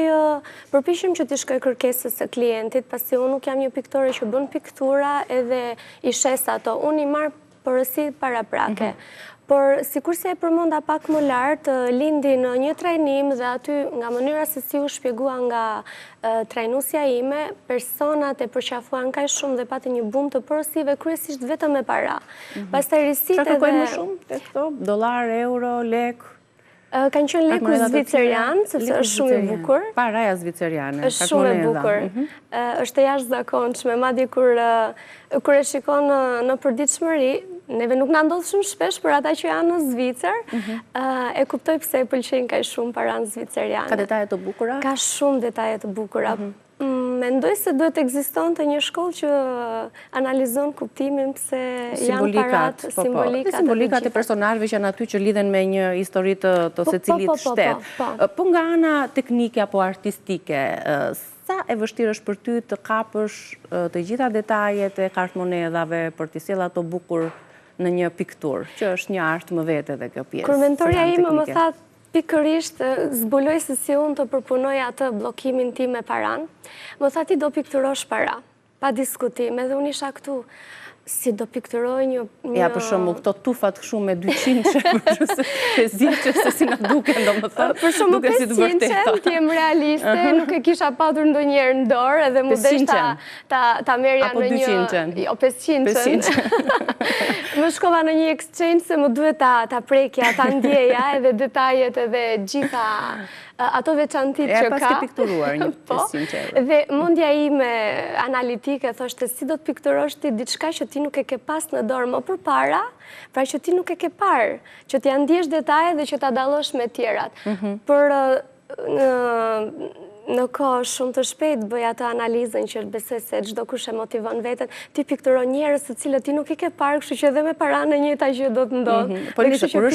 përpiqem që t'i shkoj kërkesës së klientit, pasi unë nuk jam një piktore që bën piktura edhe i shes ato. Unë i marr porosi paraprake. Por, sikur se e përmenda pak më lartë, lindi në një trajnim dhe aty, nga mënyra se si u shpjegua nga trajnusja ime, personat e përqafuan kaq shumë dhe pati një bum të porosive, kryesisht vetëm me para. Pastaj risit edhe... Çfarë kërkojnë më shumë? Tek këto? Dollar, euro, lek? Kanë qenë leku zvicerian, sepse është shumë i bukur. Paraja zviceriane. Është shumë e bukur. Është e jashtëzakonshme, madje kur e shikon në përditshmëri, neve nuk na ndodh shumë shpesh, për ata që janë në Zvicër, e kuptoj pse e pëlqejnë kaq shumë paranë zviceriane. Ka detaje të bukura? Ka shumë detaje të bukura. Mendoj se duhet ekziston të një shkollë që analizon kuptimin pse janë parat, simbolikat e personazheve që janë aty që lidhen me një histori të secilit shtet. Po nga ana teknike apo artistike, sa e vështirë është për ty të kapësh të gjitha detajet e kartmonedhave për t'i sjellë ato bukur në një pikturë, që është një art më vetë edhe kjo pjesë. Kur mentorja ime më tha pikërisht, zbuloj se si unë të përpunoj atë blokimin tim me paran, më tha ti do pikturosh para, pa diskutim, edhe unë isha këtu, si do pikturoj një... Ja, për shumë, këto tufat këshu me 200 që se si nga duke, do më thëmë, për shumë 500 që jem realiste, nuk e kisha patur ndo njerë në dorë, edhe mu desh ta merja në një... Apo 200? Më shkova në një exchange se më duhet ta prekja, ta ndjeja, edhe detajet edhe gjitha ato veçantit që ka. E pas ke pikturuar një 500 euro. Dhe mundja ime analitike thoshte si do të pikturosh ti diçka që ti nuk e ke pas në dorë më përpara, pra që ti nuk e ke parë, që ti ndjesh detajet dhe që ta dallosh me tjerat. Për në kohë shumë të shpejt bëj atë analizën që besoj se çdo kush e motivon veten, ti pikturon njerëz të cilët ti nuk i ke parë, kështu që edhe me para në njëjta gjë do të ndodhë. Po nisë kur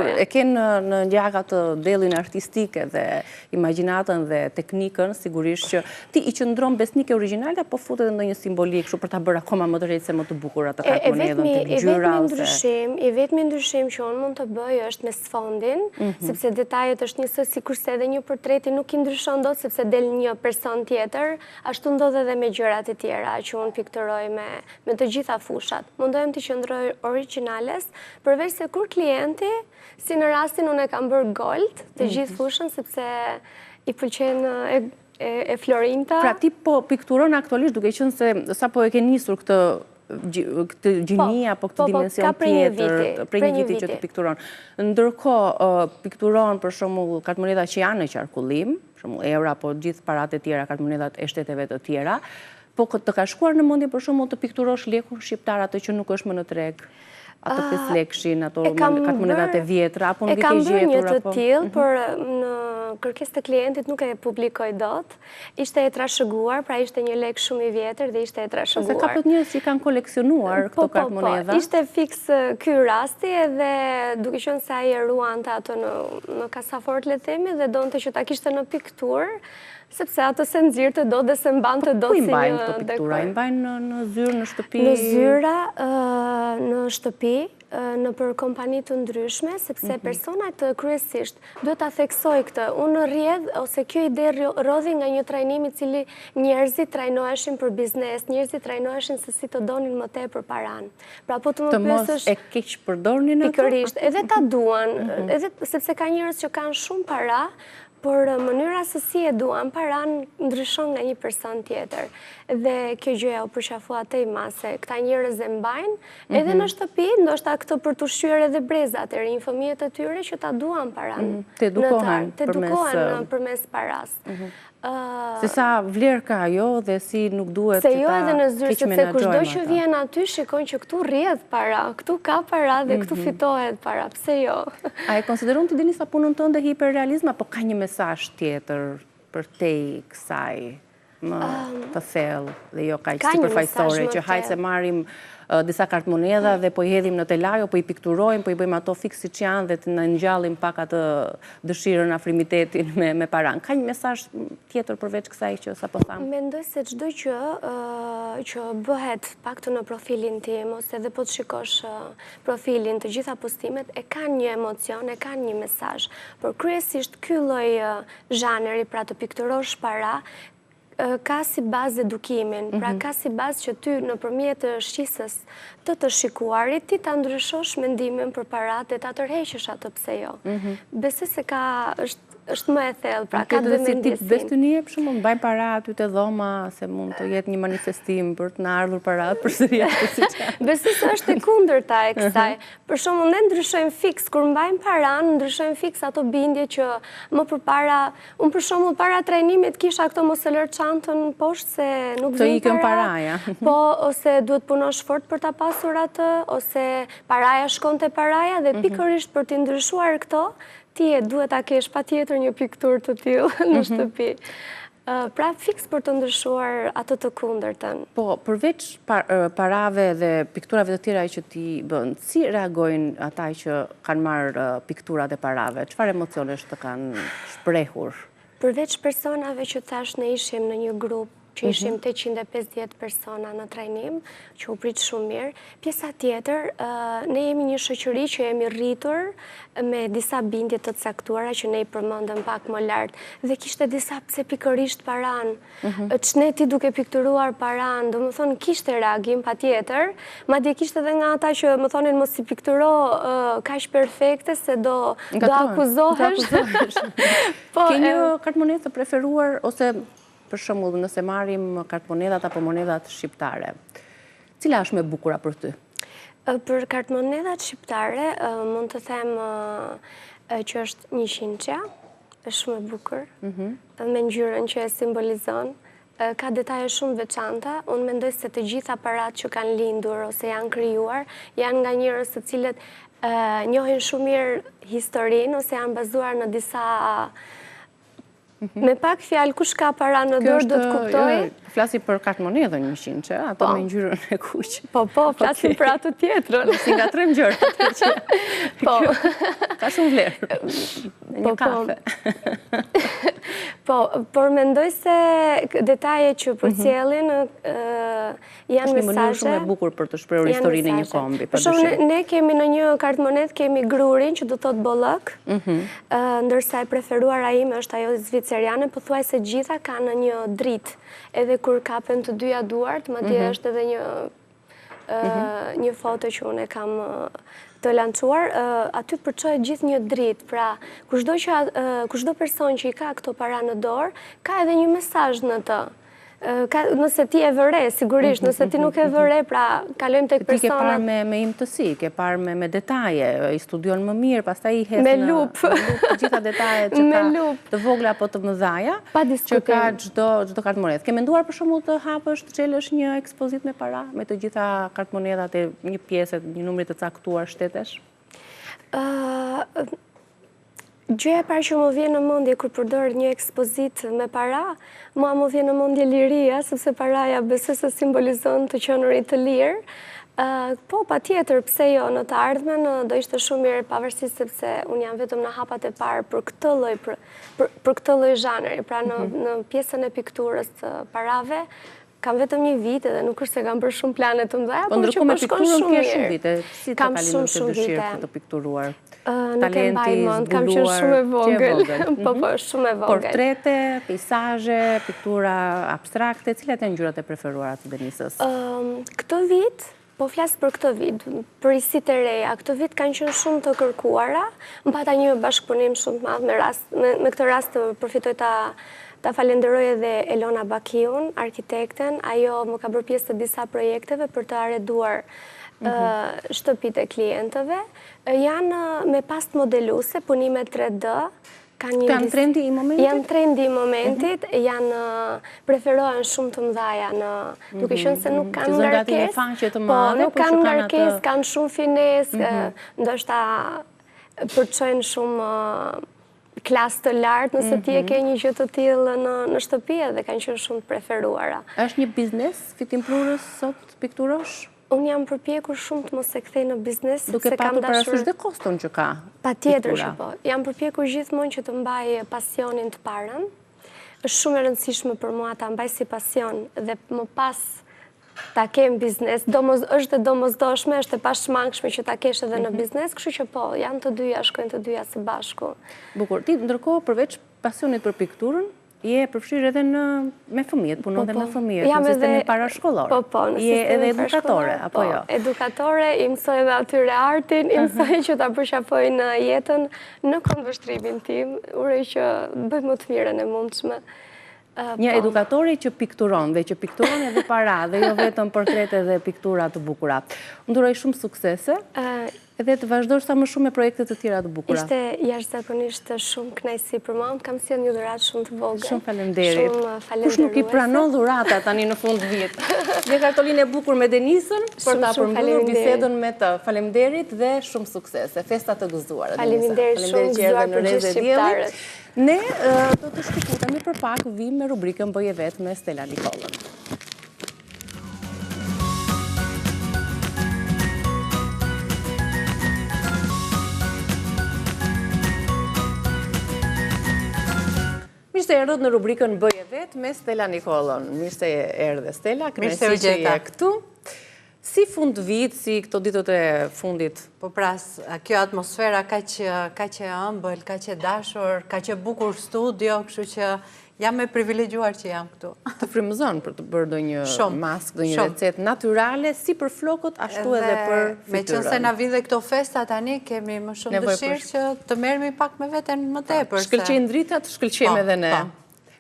e ke në gjak atë dellin artistike dhe imagjinatën dhe teknikën, sigurisht që ti i qëndron besnike origjinale apo futet në ndonjë simbolik kështu për ta bërë akoma më të rejtë se më të bukur atë kartmonedhën të ngjyra ose i vetmi ndryshim që unë mund të bëj është me sfondin, sepse detajet është njësoj sikurse edhe një portreti nuk i ndryshon dot sepse del një person tjetër, ashtu ndodhe edhe me gjërat e tjera që unë pikturoj me të gjitha fushat. Mundohem të qëndroj origjinales, përveç se kur klienti, si në rastin unë e kam bërë gold të gjithë fushën, sepse i pëlqen e Florinta. Pra ti po pikturon aktualisht duke qenë se sa po e ke nisur këtë gjini apo këtë dimension tjetër, prej një viti që të pikturon. Ndërkohë, pikturon për shembull kartmonedha që janë në qarkullim, për shembull eura apo gjithë paratë e tjera, kartmonedhat e shteteve të tjera, po të ka shkuar në mendje për shembull të pikturosh lekun shqiptar atë që nuk është më në treg, ato 5 lekshin, ato kartmonedhat e vjetra, apo nuk i ke gjetur? E kam bërë një të tillë, por në kërkesë të klientit nuk e publikoj dot. Ishte e trashëguar, pra ishte një lek shumë i vjetër dhe ishte e trashëguar. Se ka për njerëz që kanë koleksionuar këto kartmonedha. Ishte fiks ky rasti edhe duke qenë se ai e ruante ato në kasafort le themi dhe donte që ta kishte në pikturë, sepse ato se nxirte do dhe se mbante do si një dekor. Ku i mbajnë këto piktura? I mbajnë në zyrë, në shtëpi? Në zyra, në shtëpi, në për kompani të ndryshme, sepse personat kryesisht duhet ta theksoj këtë. Unë rrjedh, ose kjo ide rodhi nga një trajnim i cili njerëzit trajnoheshin për biznes, njerëzit trajnoheshin se si të donin më tepër paran. Pra po të më mos e keq përdornin ato? Pikërisht, edhe ta duan, edhe sepse ka njerëz që kanë shumë para, por mënyra se si e duan paran ndryshon nga një person tjetër. Dhe kjo gjëja u përqafua te i mase, këta njerëz e mbajnë, edhe në shtëpi, ndoshta këtë për të ushqyer edhe brezat e rinj, fëmijët e tyre që ta duan paran. Te edukohen përmes paras. Se sa vlerë ka ajo dhe si nuk duhet se jo edhe në zyrë, sepse kushdo që vjen aty shikon që këtu rrjedh para, këtu ka para dhe këtu fitohet para, pse jo? A e konsideron ti Deni sa punën tënde hiperrealizëm apo ka një mesazh tjetër për te kësaj më të thellë dhe jo kaq sipërfaqësore që hajde se marrim disa kartmonedha dhe po i hedhim në telajo, po i pikturojmë, po i bëjmë ato fiks siç janë dhe të na ngjallim pak atë dëshirën, afrimitetin me paran. Ka një mesazh tjetër përveç kësaj që sapo tham? Mendoj se çdo gjë që bëhet paktën në profilin tim ose edhe po të shikosh profilin, të gjitha postimet e kanë një emocion, e kanë një mesazh. Por kryesisht ky lloj zhanri, pra të pikturosh para, ka si bazë edukimin, pra ka si bazë që ty nëpërmjet shqisës të shikuarit, ti ta ndryshosh mendimin për parat dhe ta tërheqësh atë pse jo. Besoj se është më e thellë, pra ka dhe mendjesin. Bestynie, për shembull, mbajnë para aty te dhoma, se mund të jetë një manifestim për të na ardhur parat përsëri ashtu siç janë. Besoj se është e kundërta e kësaj. Për shembull, ne ndryshojmë fiks kur mbajmë paran, ndryshojmë fiks ato bindje që më përpara, unë për shembull para trajnimit kisha këto mos e lër çantën poshtë se nuk vjen para. Të ikën paraja. Po, ose duhet punosh fort për ta pasur atë, ose paraja shkonte paraja dhe pikërisht për të ndryshuar këto, ti duhet ta kesh patjetër një pikturë të tillë në shtëpi. Pra fiks për të ndryshuar ato të kundërtën. Po, përveç parave dhe pikturave të tjera që ti bën, si reagojnë ata që kanë marrë pikturat e parave? Çfarë emocionesh të kanë shprehur? Përveç personave që thash ne ishim në një grup, që ishim 850 persona në trajnim, që u pritë shumë mirë. Pjesa tjetër, ne jemi një shoqëri që jemi rritur me disa bindje të caktuara që ne i përmendëm pak më lart, dhe kishte disa pse pikërisht paran. Ç'ne ti duke pikturuar paran, domethënë kishte reagim patjetër, madje kishte edhe nga ata që më thonin mos i pikturo kaq perfekte se do akuzohesh. Ke një kartmonedhë të preferuar ose për shembull, nëse marrim kartmonedhat apo monedat shqiptare, cila është më e bukura për ty? Për kartmonedhat shqiptare, mund të them që është 100-qa, është shumë e bukur, me ngjyrën që e simbolizon, ka detaje shumë veçanta. Unë mendoj se të gjitha parat që kanë lindur ose janë krijuar, janë nga njerëz të cilët njohin shumë mirë historinë ose janë bazuar në disa. Me pak fjalë, kush ka para në dorë do të kuptoj. Flasi për kartmonedhën 100, ato me ngjyrën e kuq. Po, flasim për atë tjetrën. Si nga 3 ngjyra. Po. Ka shumë vlerë. Një kafe. Po, por mendoj se detaje që përcjellin janë mesazhe. Është një mënyrë shumë e bukur për të shprehur historinë e një kombi. Për shembull, ne kemi në një kartmonedhë kemi grurin që do të thotë bollëk, ndërsa e preferuara ime është ajo zviceriane, pothuajse gjitha kanë një dritë. Edhe kur kapen të dyja duart, madje është edhe një foto që unë e kam të lançuar, aty përçohet gjithë një dritë. Pra, kushdo person që i ka këto para në dorë, ka edhe një mesazh në të. Nëse ti e vëre, sigurisht, nëse ti nuk e vëre, pra kalojmë tek personat. Ti ke parë me imtësi, ke parë me detaje, i studion më mirë, pastaj i hes me lup të gjitha detajet që ka të vogla apo të mëdhaja, që ka çdo kartmonedhë. Ke menduar për shembull të hapësh, të çelësh një ekspozit me para, me të gjitha kartmonedhat e një pjese, një numri të caktuar shtetesh? Gjëja e parë që më vjen në mendje kur përdor një ekspozit me para, mua më vjen në mendje liria, sepse paraja besoj se simbolizon të qenurit të lirë. Po, patjetër, pse jo, në të ardhmen do ishte shumë mirë, pavarësisht sepse unë jam vetëm në hapat e parë për këtë lloj zhanri, pra në pjesën e pikturës të parave. Kam vetëm një vit edhe nuk është se kam bërë shumë plane të mëdha, por që po shkon shumë mirë. Shumë vite, si të kalimit të dëshirë për të pikturuar? Nuk e mbaj mend, kam qenë shumë e vogël. Po, shumë e vogël. Portrete, peizazhe, piktura abstrakte, cilat janë ngjyrat e preferuara të Denisës? Këtë vit, po flas për këtë vit, për isit e reja, këtë vit kanë qenë shumë të kërkuara, më pata një bashkëpunim shumë të madh me këtë rast të përfitoj ta falenderoj edhe Elona Bakiun, arkitekten, ajo më ka bërë pjesë të disa projekteve për të arreduar shtëpitë e klientëve. Janë me past modeluese, punime 3D. Kanë trendi i momentit? Janë trendi i momentit, preferohen shumë të mëdhaja, duke qenë se nuk kanë ngarkesë. Po, nuk kanë ngarkesë, kanë shumë finesë, ndoshta përçojnë shumë klasë të lartë, nëse ti e ke një gjë të tillë në shtëpi, dhe kanë qenë shumë të preferuara. Është një biznes fitim prurës sot pikturosh? Unë jam përpjekur shumë të mos e kthej në biznes. Duke patur parasysh dhe koston që ka piktura. Patjetër që po. Jam përpjekur gjithmonë që të mbaj pasionin të parën. Është shumë e rëndësishme për mua ta mbaj si pasion dhe më pas ta kem biznes. Është e domosdoshme, është e pashmangshme që ta kesh edhe në biznes, kështu që po, janë të dyja, shkojnë të dyja së bashku. Bukur. Ti ndërkohë përveç pasionit për pikturën, je përfshirë edhe me fëmijët, punon dhe me fëmijët, në sistemin parashkollor. Po, në je edhe edukatore, apo jo? Edukatore, i mësoj edhe atyre artin, i mësoj që ta përshafoj në jetën, në këndvështrimin tim, urej që bëj më të mirën e mundshme. Një edukatore që pikturon, dhe që pikturon edhe para, dhe jo vetëm portrete dhe piktura të bukura. Nduroj shumë suksese, edhe të vazhdosh sa më shumë me projekte të tjera të bukura. Ishte jashtëzakonisht shumë kënaqësi për mua, kam sjellë një dhuratë shumë të vogël. Shumë faleminderit. Shumë falenderuese. Kush nuk i pranon dhurata tani në fund vit. Një kartolinë e bukur me Denisën për ta përmbyllur bisedën me të. Faleminderit dhe shumë suksese. Festa të gëzuara. Faleminderit shumë, gëzuar për gjithë shqiptarët. Ne do të shkëputem kthehemi për pak, vim me rubrikën Bëje Vetë me Stella Nikollën. Mirë se erdhët në rubrikën Bëje Vetë me Stella Nikollën. Mirë se erdhe Stella, kënaqësi që je këtu. Si fund vit, si këto ditët e fundit? Po pras, kjo atmosfera ka që ëmbël, ka që dashur, ka që bukur studio, kështu që jam e privilegjuar që jam këtu. Të frymëzon për të bërë ndonjë mask, ndonjë recetë natyrale, si për flokët, ashtu edhe për fytyrën. Me qënë se na vin dhe këto festa tani, kemi më shumë dëshirë që të merremi pak me veten më tepër. Shkëlqejnë dritat, shkëlqejmë edhe ne.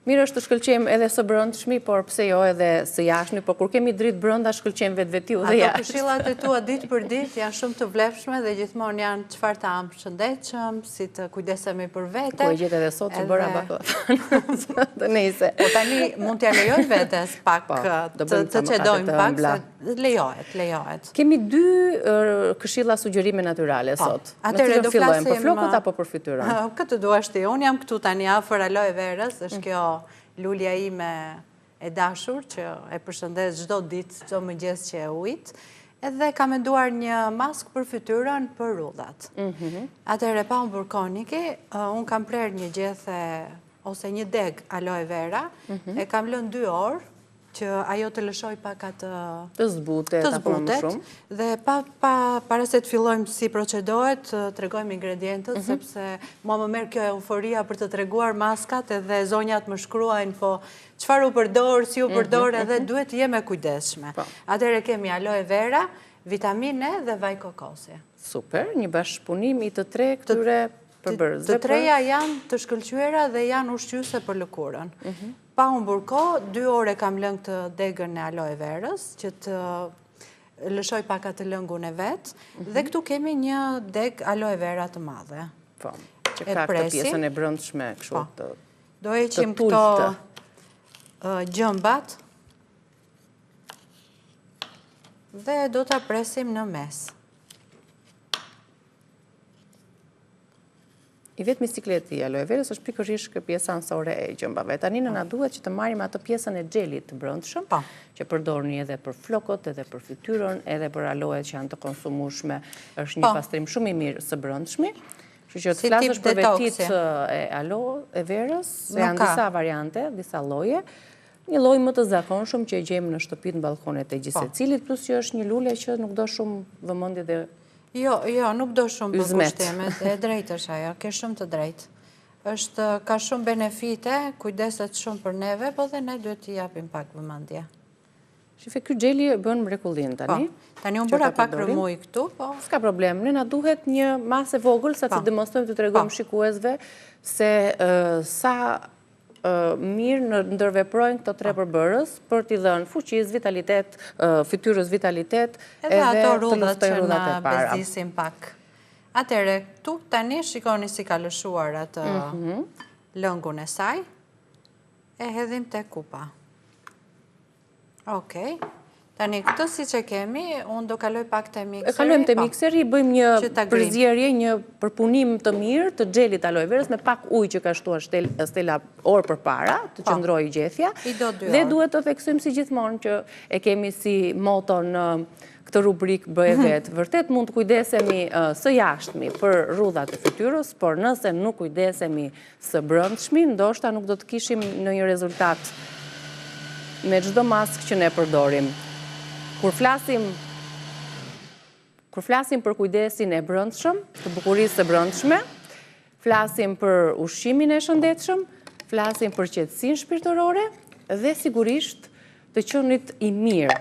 Mirë është të shkëlqejmë edhe së brëndshmi, por pse jo edhe së jashtmi, por kur kemi dritë brënda, shkëlqejmë vetvetiu dhe jashtë. Ato këshillat e tua ditë për ditë janë shumë të vlefshme dhe gjithmonë janë çfarë të am shëndetshëm, si të kujdesemi për vete. Po e gjetë edhe sot që bëra baklava. Të nejse. Po tani mund t'ja lejoj vetes pak të çedojmë pak, se lejohet. Kemi 2 këshilla sugjerime natyrale sot. Atëherë do flasim për flokët apo për fytyrën? Këtë duash ti. Unë jam këtu tani afër aloe verës, është kjo lulja ime e dashur që e përshëndes çdo ditë, çdo mëngjes që e ujit, edhe kam menduar një mask për fytyrën për rrudhat. Atëherë pa humbur koniki, unë kam prerë një gjethe ose një deg aloe vera, e kam lënë 2 orë që ajo të lëshoj pak atë të zbutet apo më shumë. Dhe para se të fillojmë si procedohet, tregojmë ingredientët, sepse mua më merr kjo euforia për të treguar maskat, edhe zonjat më shkruajnë, po çfarë u përdor, si u përdor, edhe duhet të jemi kujdesshme. Atëherë kemi aloe vera, vitamine dhe vaj kokosi. Super, një bashkëpunim i të 3 këtyre përbërësve. Të 3-ja janë të shkëlqyera dhe janë ushqyese për lëkurën. Pa humbur kohë, 2 orë kam lënë këtë degën e aloe verës, që të lëshoj pak atë lëngun e vetë, dhe këtu kemi një deg aloe vera të madhe. Po, që ka këtë pjesën e brëndshme, kështu të tullte. Do heqim këto gjëmbat, dhe do të presim në mes. I vetëmi sikleti i aloe verës është pikërisht pjesa anësore e gjëmbave. Tani na duhet që të marrim atë pjesën e xhelit të brendshëm, që përdorni edhe për flokët, edhe për fytyrën, edhe për aloet që janë të konsumueshme. Është një pastrim shumë i mirë së brendshmi. Kështu që të flasësh për vetit e aloe verës, se janë disa variante, disa lloje. Një lloj më të zakonshëm që e gjejmë në shtëpitë, në balkonet e gjithë secilit, plus që është një lule që nuk do shumë vëmendje dhe Jo, nuk do shumë për kushtimet, e drejtë është ajo, ke shumë të drejtë. Ka shumë benefite, kujdeset shumë për neve, po dhe ne duhet t'i japim pak vëmendje. Shife, ky xheli bën mrekullin tani. Tani unë bëra pak rëmuj këtu, po. S'ka problem, ne na duhet një masë vogël, sa të demonstrojmë të tregojmë shikuesve se sa mirë ndërveprojnë këto 3 përbërës për t'i dhënë fuqis, vitalitet, fytyrës vitalitet, edhe ato rrudhat që na bezdisim pak. Atëre, këtu tani shikoni si ka lëshuar atë lëngun e saj, e hedhim te kupa. Okej. Tani, këtë si që kemi, unë do kaloj pak të mikseri. Kalojmë të mikseri, bëjmë një përzierje, një përpunim të mirë të xhelit aloe verës me pak ujë që ka shtuar Stella orë për para, të qëndrojë gjethja. Dhe duhet të theksojmë si gjithmonë që e kemi si moto në këtë rubrikë Bëje Vetë. Vërtet mund të kujdesemi së jashtmi për rrudhat e fytyrës, por nëse nuk kujdesemi së brendshmi, ndoshta nuk do të kishim në një rezultat me çdo mask që ne përdorim. Kur flasim për kujdesin e brendshëm, të bukurisë së brendshme, flasim për ushqimin e shëndetshëm, flasim për qetësinë shpirtërore dhe sigurisht të qenit i mirë.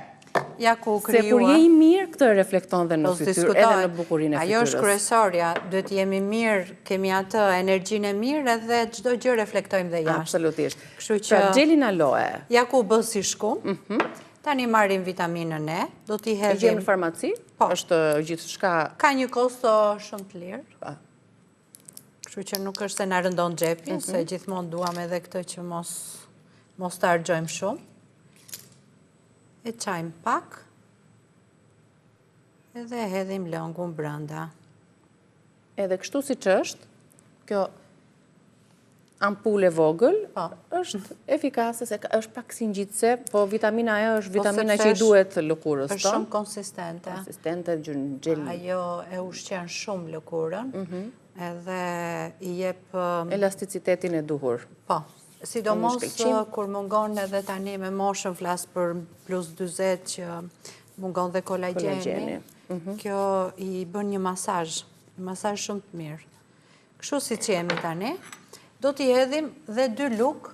Se kur je i mirë, këtë reflekton dhe në fytyrë, edhe në bukurinë e fytyrës. Ajo është kryesorja, duhet jemi mirë, kemi atë energjinë e mirë edhe çdo gjë reflektojmë dhe jashtë. Absolutisht. Pra xhelin aloe. Ja ku bë si shkum. Tani marrim vitaminën E, do t'i hedhim. E gjemë në farmaci? Është gjithçka. Ka një kosto shumë të lirë. Kështu që nuk është se na rëndon xhepin, se gjithmonë duam edhe këtë që mos të harxojmë shumë. E çajmë pak. Edhe hedhim lëngun brenda. Edhe kështu siç është, kjo ampulle vogël, është efikase, është pak si ngjitse, po vitamina E është vitamina që i duhet lëkurës. Është shumë konsistente. Konsistente, gjel. Ajo e ushqen shumë lëkurën, edhe i jep elasticitetin e duhur. Po, sidomos kur mungon edhe tani me moshën flas për plus 40 që mungon dhe kolagjeni. Kjo i bën një masazh shumë të mirë. Kështu si që jemi tani, do t'i hedhim dhe 2 luk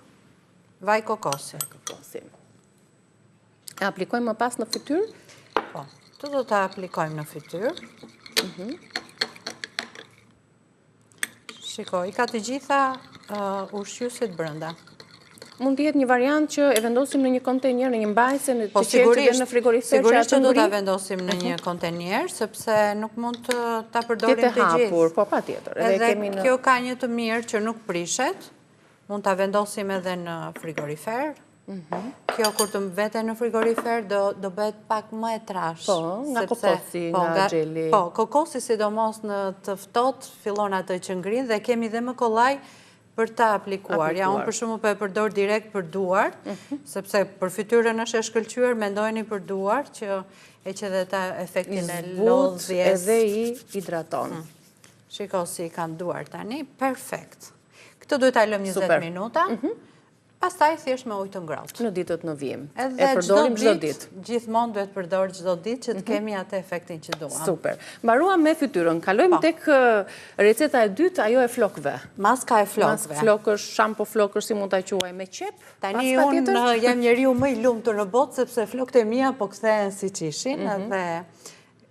vaj kokosi. E aplikojmë më pas në fytyrë? Po, të do t'a aplikojmë në fytyrë. Shiko, i ka të gjitha ushqyusit brënda. Mund të jetë një variant që e vendosim në një kontenjer, në një mbajtse, të qetë që në frigorifer. Sigurisht që do t'a vendosim në një kontenjer, sepse nuk mund të t'a përdorim të gjithë. Hapur, po pa tjetër. Edhe kjo ka një të mirë që nuk prishet, mund t'a vendosim edhe në frigorifer. Kjo kur të vete në frigorifer do bëhet pak më e trash. Po, nga kokosi, nga gjeli. Po, kokosi sidomos në të ftohtë fillon atë që ngrin dhe kemi dhe më kollaj për ta aplikuar. Ja, unë për shumë për e përdor direkt për duar, sepse për fytyrën është e shkëlqyer, mendojni për duar, që e që dhe ta efektin e lodhjes. Edhe i hidraton. Shiko si i kanë duar tani, perfekt. Këtë duhet ta lëm 20 minuta, pastaj thjesht me ujë të ngrohtë. Në ditët në vijim. E përdorim çdo ditë. Gjithmonë duhet përdor çdo ditë që të kemi atë efektin që duam. Super. Mbaruam me fytyrën. Kalojmë tek receta e dytë, ajo e flokëve. Maska e flokëve. Maskë flokësh, shampo flokësh, si mund ta quaj, me qep? Tani unë jam njeriu më i lumtur në botë sepse flokët e mia po kthehen siç ishin dhe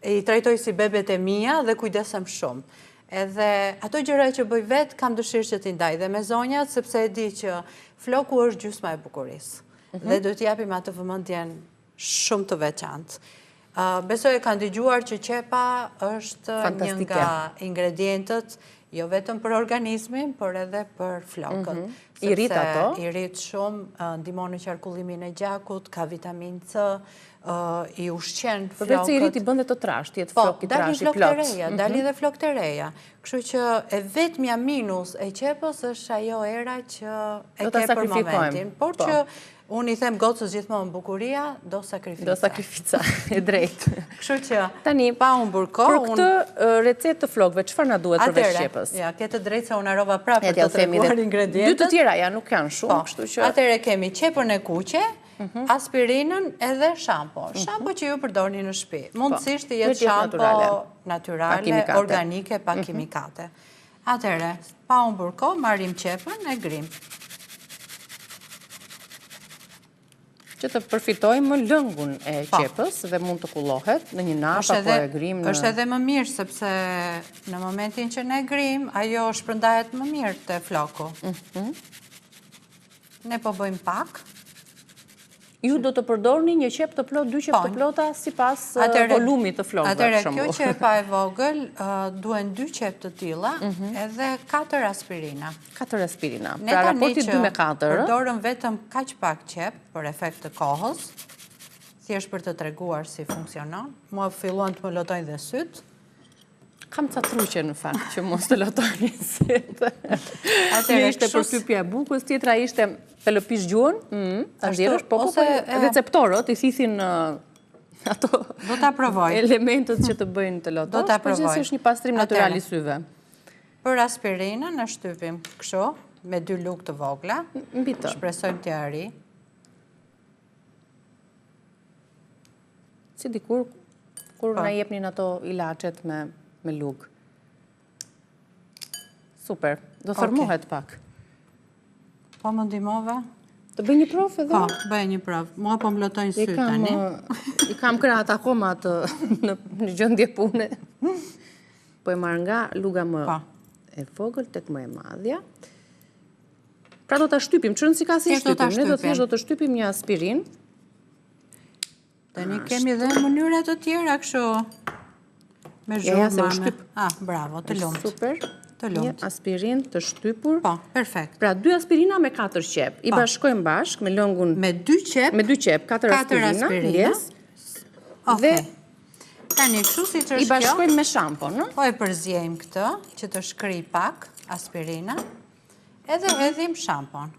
i trajtoj si bebet e mia dhe kujdesem shumë. Edhe ato gjëra që bëj vetë kam dëshirë që t'i ndaj dhe me zonjat sepse e di që floku është gjysma e bukurisë dhe do t'i japim atë vëmendjen shumë të veçantë. Besoj e kanë dëgjuar që qepa është një nga ingredientët jo vetëm për organizmin, por edhe për flokët. I rrit ato? I rrit shumë, ndihmon në qarkullimin e gjakut, ka vitamin C, i ushqen flokët. Përveç se i rrit i bën dhe të trashë, jetë flok i trash i plot. Dali dhe flokët e reja. Kështu që e vetmja minus e qepës është ajo era që e ke për momentin. Por që unë i them gocës gjithmonë bukuria, do sakrifica. Do sakrifica, e drejtë. Kështu që tani pa unë burko... Për këtë recetë të flokëve, çfarë na duhet përveç qepës? Ja, ke të drejtë se unë harrova prapë për të treguar ingredientët. 2 të tjera ja nuk janë shumë, kështu që... Atëherë kemi qepën e kuqe, aspirinën edhe shampo. Shampo që ju përdorni në shtëpi. Mundësisht të jetë shampo natyrale, organike, pa kimikate. Atëherë, pa unë burko, marrim qepën e grim. Që të përfitojmë lëngun e qepës dhe mund të kullohet në një nap apo e grim në... është edhe më mirë, sepse në momentin që ne grim, ajo shpërndahet më mirë të floku. Ne po bëjmë pak. Ju do të përdorni një qep të plot, 2 qep të plota, sipas volumit të flokëve. Atëherë, kjo qepa e vogël, duen 2 qep të tilla, edhe 4 aspirina. 4 aspirina. Pra raporti 2 me 4. Përdorëm vetëm kaq pak qep për efekt të kohës, thjesht për të treguar si funksionon. Mua filluan të më lotojnë dhe syt. Kam ca truqe në fakt që mos të lotojnë syt. Një ishte përshtypja e bukës, tjetra ishte pelëpish gjuhën, ta nxjerrësh, po receptorët i thithin ato do ta provoj elementët që të bëjnë të lotosh. Do ta provoj. Po është një pastrim natyral i syve. Për aspirinën e shtypim kështu me 2 lugë të vogla. Mbi të. Shpresojmë t'ia arri. Si dikur kur na jepnin ato ilaçet me lugë. Super. Do thërmohet pak. Po më ndihmove? Të bëj një provë edhe? Po, bëj një provë. Mua po më lotojnë sy tani. I kam krahët akoma në gjendje pune. Po e marr nga luga më e vogël tek më e madhja. Pra do ta shtypim, çon si ka si shtypim. Ne do të shtypim një aspirin. Tani kemi edhe mënyra të tjera kështu. Me zhurmë. Bravo, të lumt. Super. Një aspirin të shtypur. Po, perfekt. Pra 2 aspirina me 4 qep. I bashkojmë bashk me lëngun... Me 2 qep. Me 2 qep, 4 aspirina. Dhe... Tani, kështu si që është kjo... I bashkojmë me shampo, në? Po e përzjejmë këtë, që të shkri pak aspirina. Edhe hedhim shampon.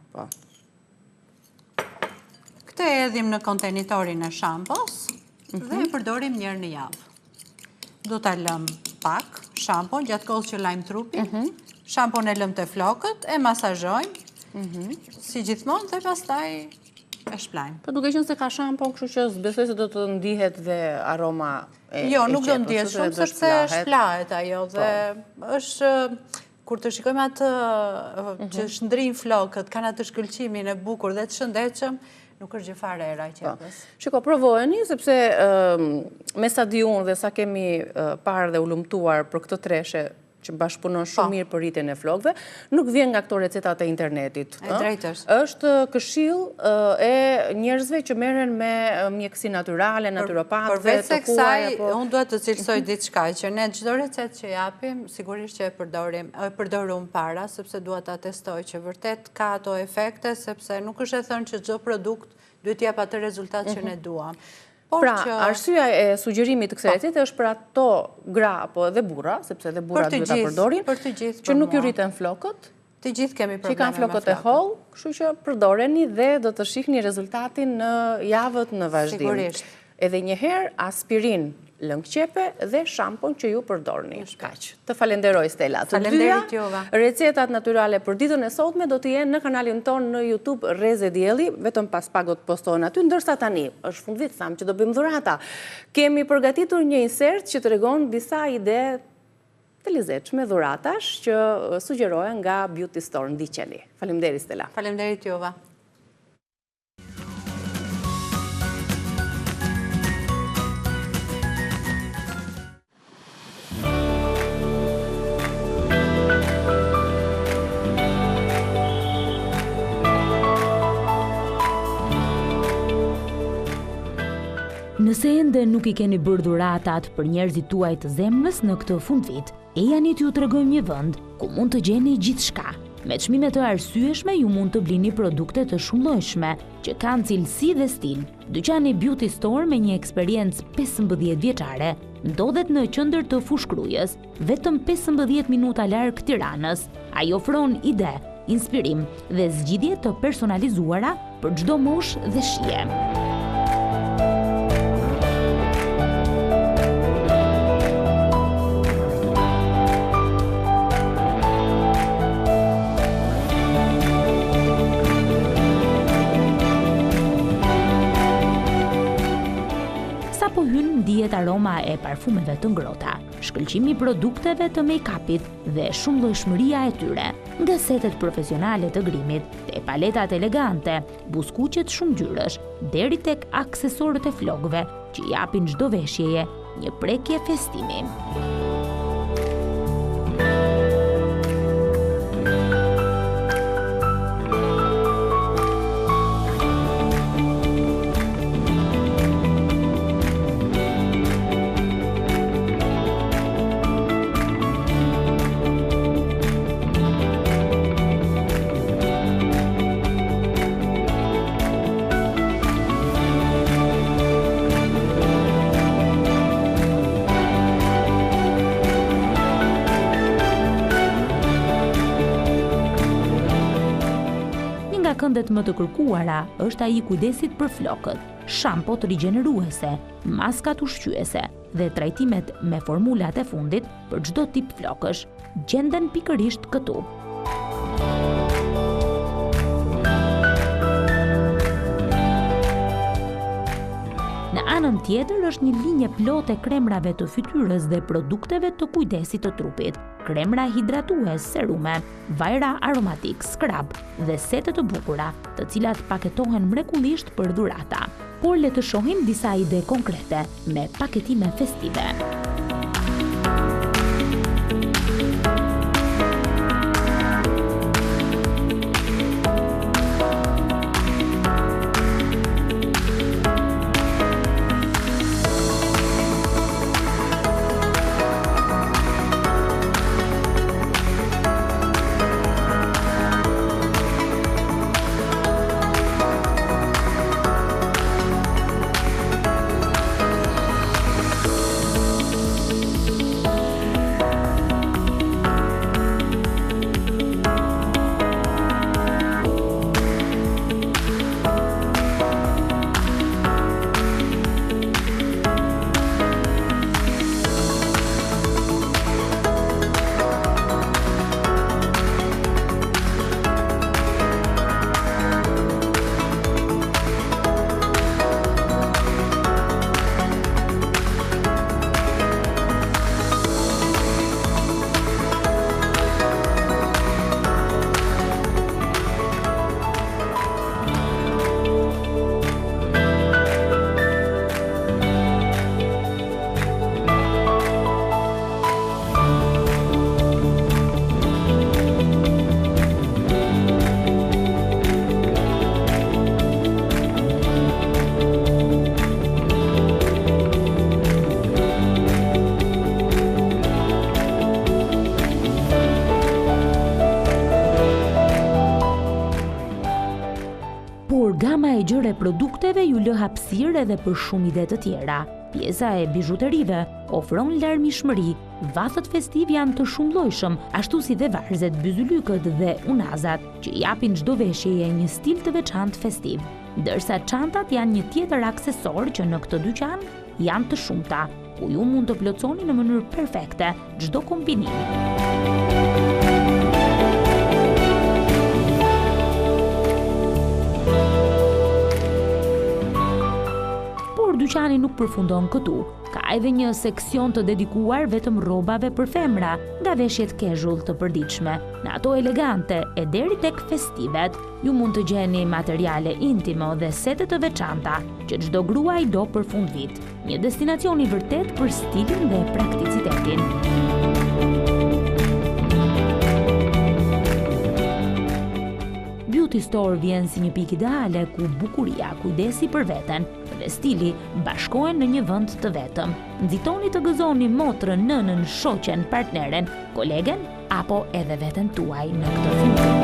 Këtë hedhim në kontenitorin e shampos dhe e përdorim njërë në javë. Do ta lëm pak shampon gjatë kohës që lajmë trupin. Shampon e lëm të flokët, e masazhojmë, si gjithmonë dhe pastaj e shplajmë. Po duke qenë se ka shampon, kështu që besoj se do të ndihet dhe aroma e Jo, nuk do qepës, ndihet shumë, sepse shplahet ajo dhe është, kur të shikojmë atë që shndrin flokët, kanë atë shkëlqimin e bukur dhe të shëndetshëm, nuk është gjë fare e qepës. Shiko, provojeni, sepse me sa di unë dhe sa kemi parë dhe u lumtuar për këtë treshe që bashkëpunon shumë mirë për rritjen e flokëve, nuk vjen nga këto recetat e internetit. Është këshill e njerëzve që merren me mjekësi natyrale, naturopatëve, përveç se kësaj, unë duhet të cilësoj diçka që ne çdo recetë që japim, sigurisht që e përdorum para, sepse dua ta testoj që vërtet ka ato efekte, sepse nuk është e thënë që çdo produkt duhet jap atë rezultat që ne duam. Pra, arsyeja e sugjerimit të kësaj recete është për ato gra apo edhe burra, sepse edhe burrat duhet ta përdorin, që nuk ju rriten flokët, të gjithë kemi probleme me flokët. Që kanë flokët e hollë, kështu që përdoreni dhe do të shihni rezultatin në javët në vazhdim. Sigurisht. Edhe njëherë aspirin, lëng qepe dhe shampon që ju përdorni. Kaq. Të falenderoj, Stella. Të dyja, recetat natyrale për ditën e sotme do të jenë në kanalin ton në YouTube Reze Dielli, vetëm pas pak do të postohen aty, ndërsa tani është fundvit, thamë që do bëjmë dhurata. Kemi përgatitur një insert që tregon disa ide të lezetshme dhuratash që sugjerohen nga Beauty Store. Ndiqeni. Faleminderit, Stella. Faleminderit juve. Nëse ende nuk i keni bërë dhuratat për njerëzit tuaj të zemrës në këtë fundvit, e janë t'ju tregojmë një vend ku mund të gjeni gjithçka. Me çmime të arsyeshme ju mund të blini produkte të shumëllojshme që kanë cilësi dhe stil. Dyqani Beauty Store me një eksperiencë 15 vjeçare ndodhet në qendër të Fushkrujës, vetëm 15 minuta larg Tiranës. Ai ofron ide, inspirim dhe zgjidhje të personalizuara për çdo moshë dhe shije. Po hynë ndihet aroma e parfumeve të ngrohta, shkëlqimi i produkteve të make-upit dhe shumëllojshmëria e tyre, nga setet profesionale të grimit, te paletat elegante, buskuqet shumë ngjyrësh, deri tek aksesorët e flokëve që japin çdo veshjeje një prekje festimi. Këndet më të kërkuara është ai i kujdesit për flokët, shampot rigjeneruese, maskat ushqyese dhe trajtimet me formulat e fundit për çdo tip flokësh. Gjenden pikërisht këtu. Në anën tjetër është një linje plotë e kremrave të fytyrës dhe produkteve të kujdesit të trupit. Kremra hidratues, serume, vajra aromatik, scrub dhe sete të bukura, të cilat paketohen mrekullisht për dhurata. Por le të shohim disa ide konkrete me paketime festive. gjëre produkteve ju lë hapësirë edhe për shumë ide të tjera. Pjesa e bijuterive ofron larmishmëri, vathët festiv janë të shumëllojshëm, ashtu si dhe varzet, byzylykët dhe unazat, që japin çdo veshjeje një stil të veçantë festiv. Ndërsa çantat janë një tjetër aksesor që në këtë dyqan janë të shumta, ku ju mund të plotësoni në mënyrë perfekte çdo kombinim. Dyqani nuk përfundon këtu. Ka edhe një seksion të dedikuar vetëm rrobave për femra, nga veshjet casual të përditshme, në ato elegante e deri tek festivet. Ju mund të gjeni materiale intime dhe sete të veçanta që çdo gruaj do për fundvit. Një destinacion i vërtet për stilin dhe prakticitetin. Beauty Store vjen si një pikë ideale ku bukuria, kujdesi për veten dhe stili bashkohen në një vend të vetëm. Nxitoni të gëzoni motrën, nënën, shoqen, partneren, kolegen apo edhe veten tuaj në këtë film.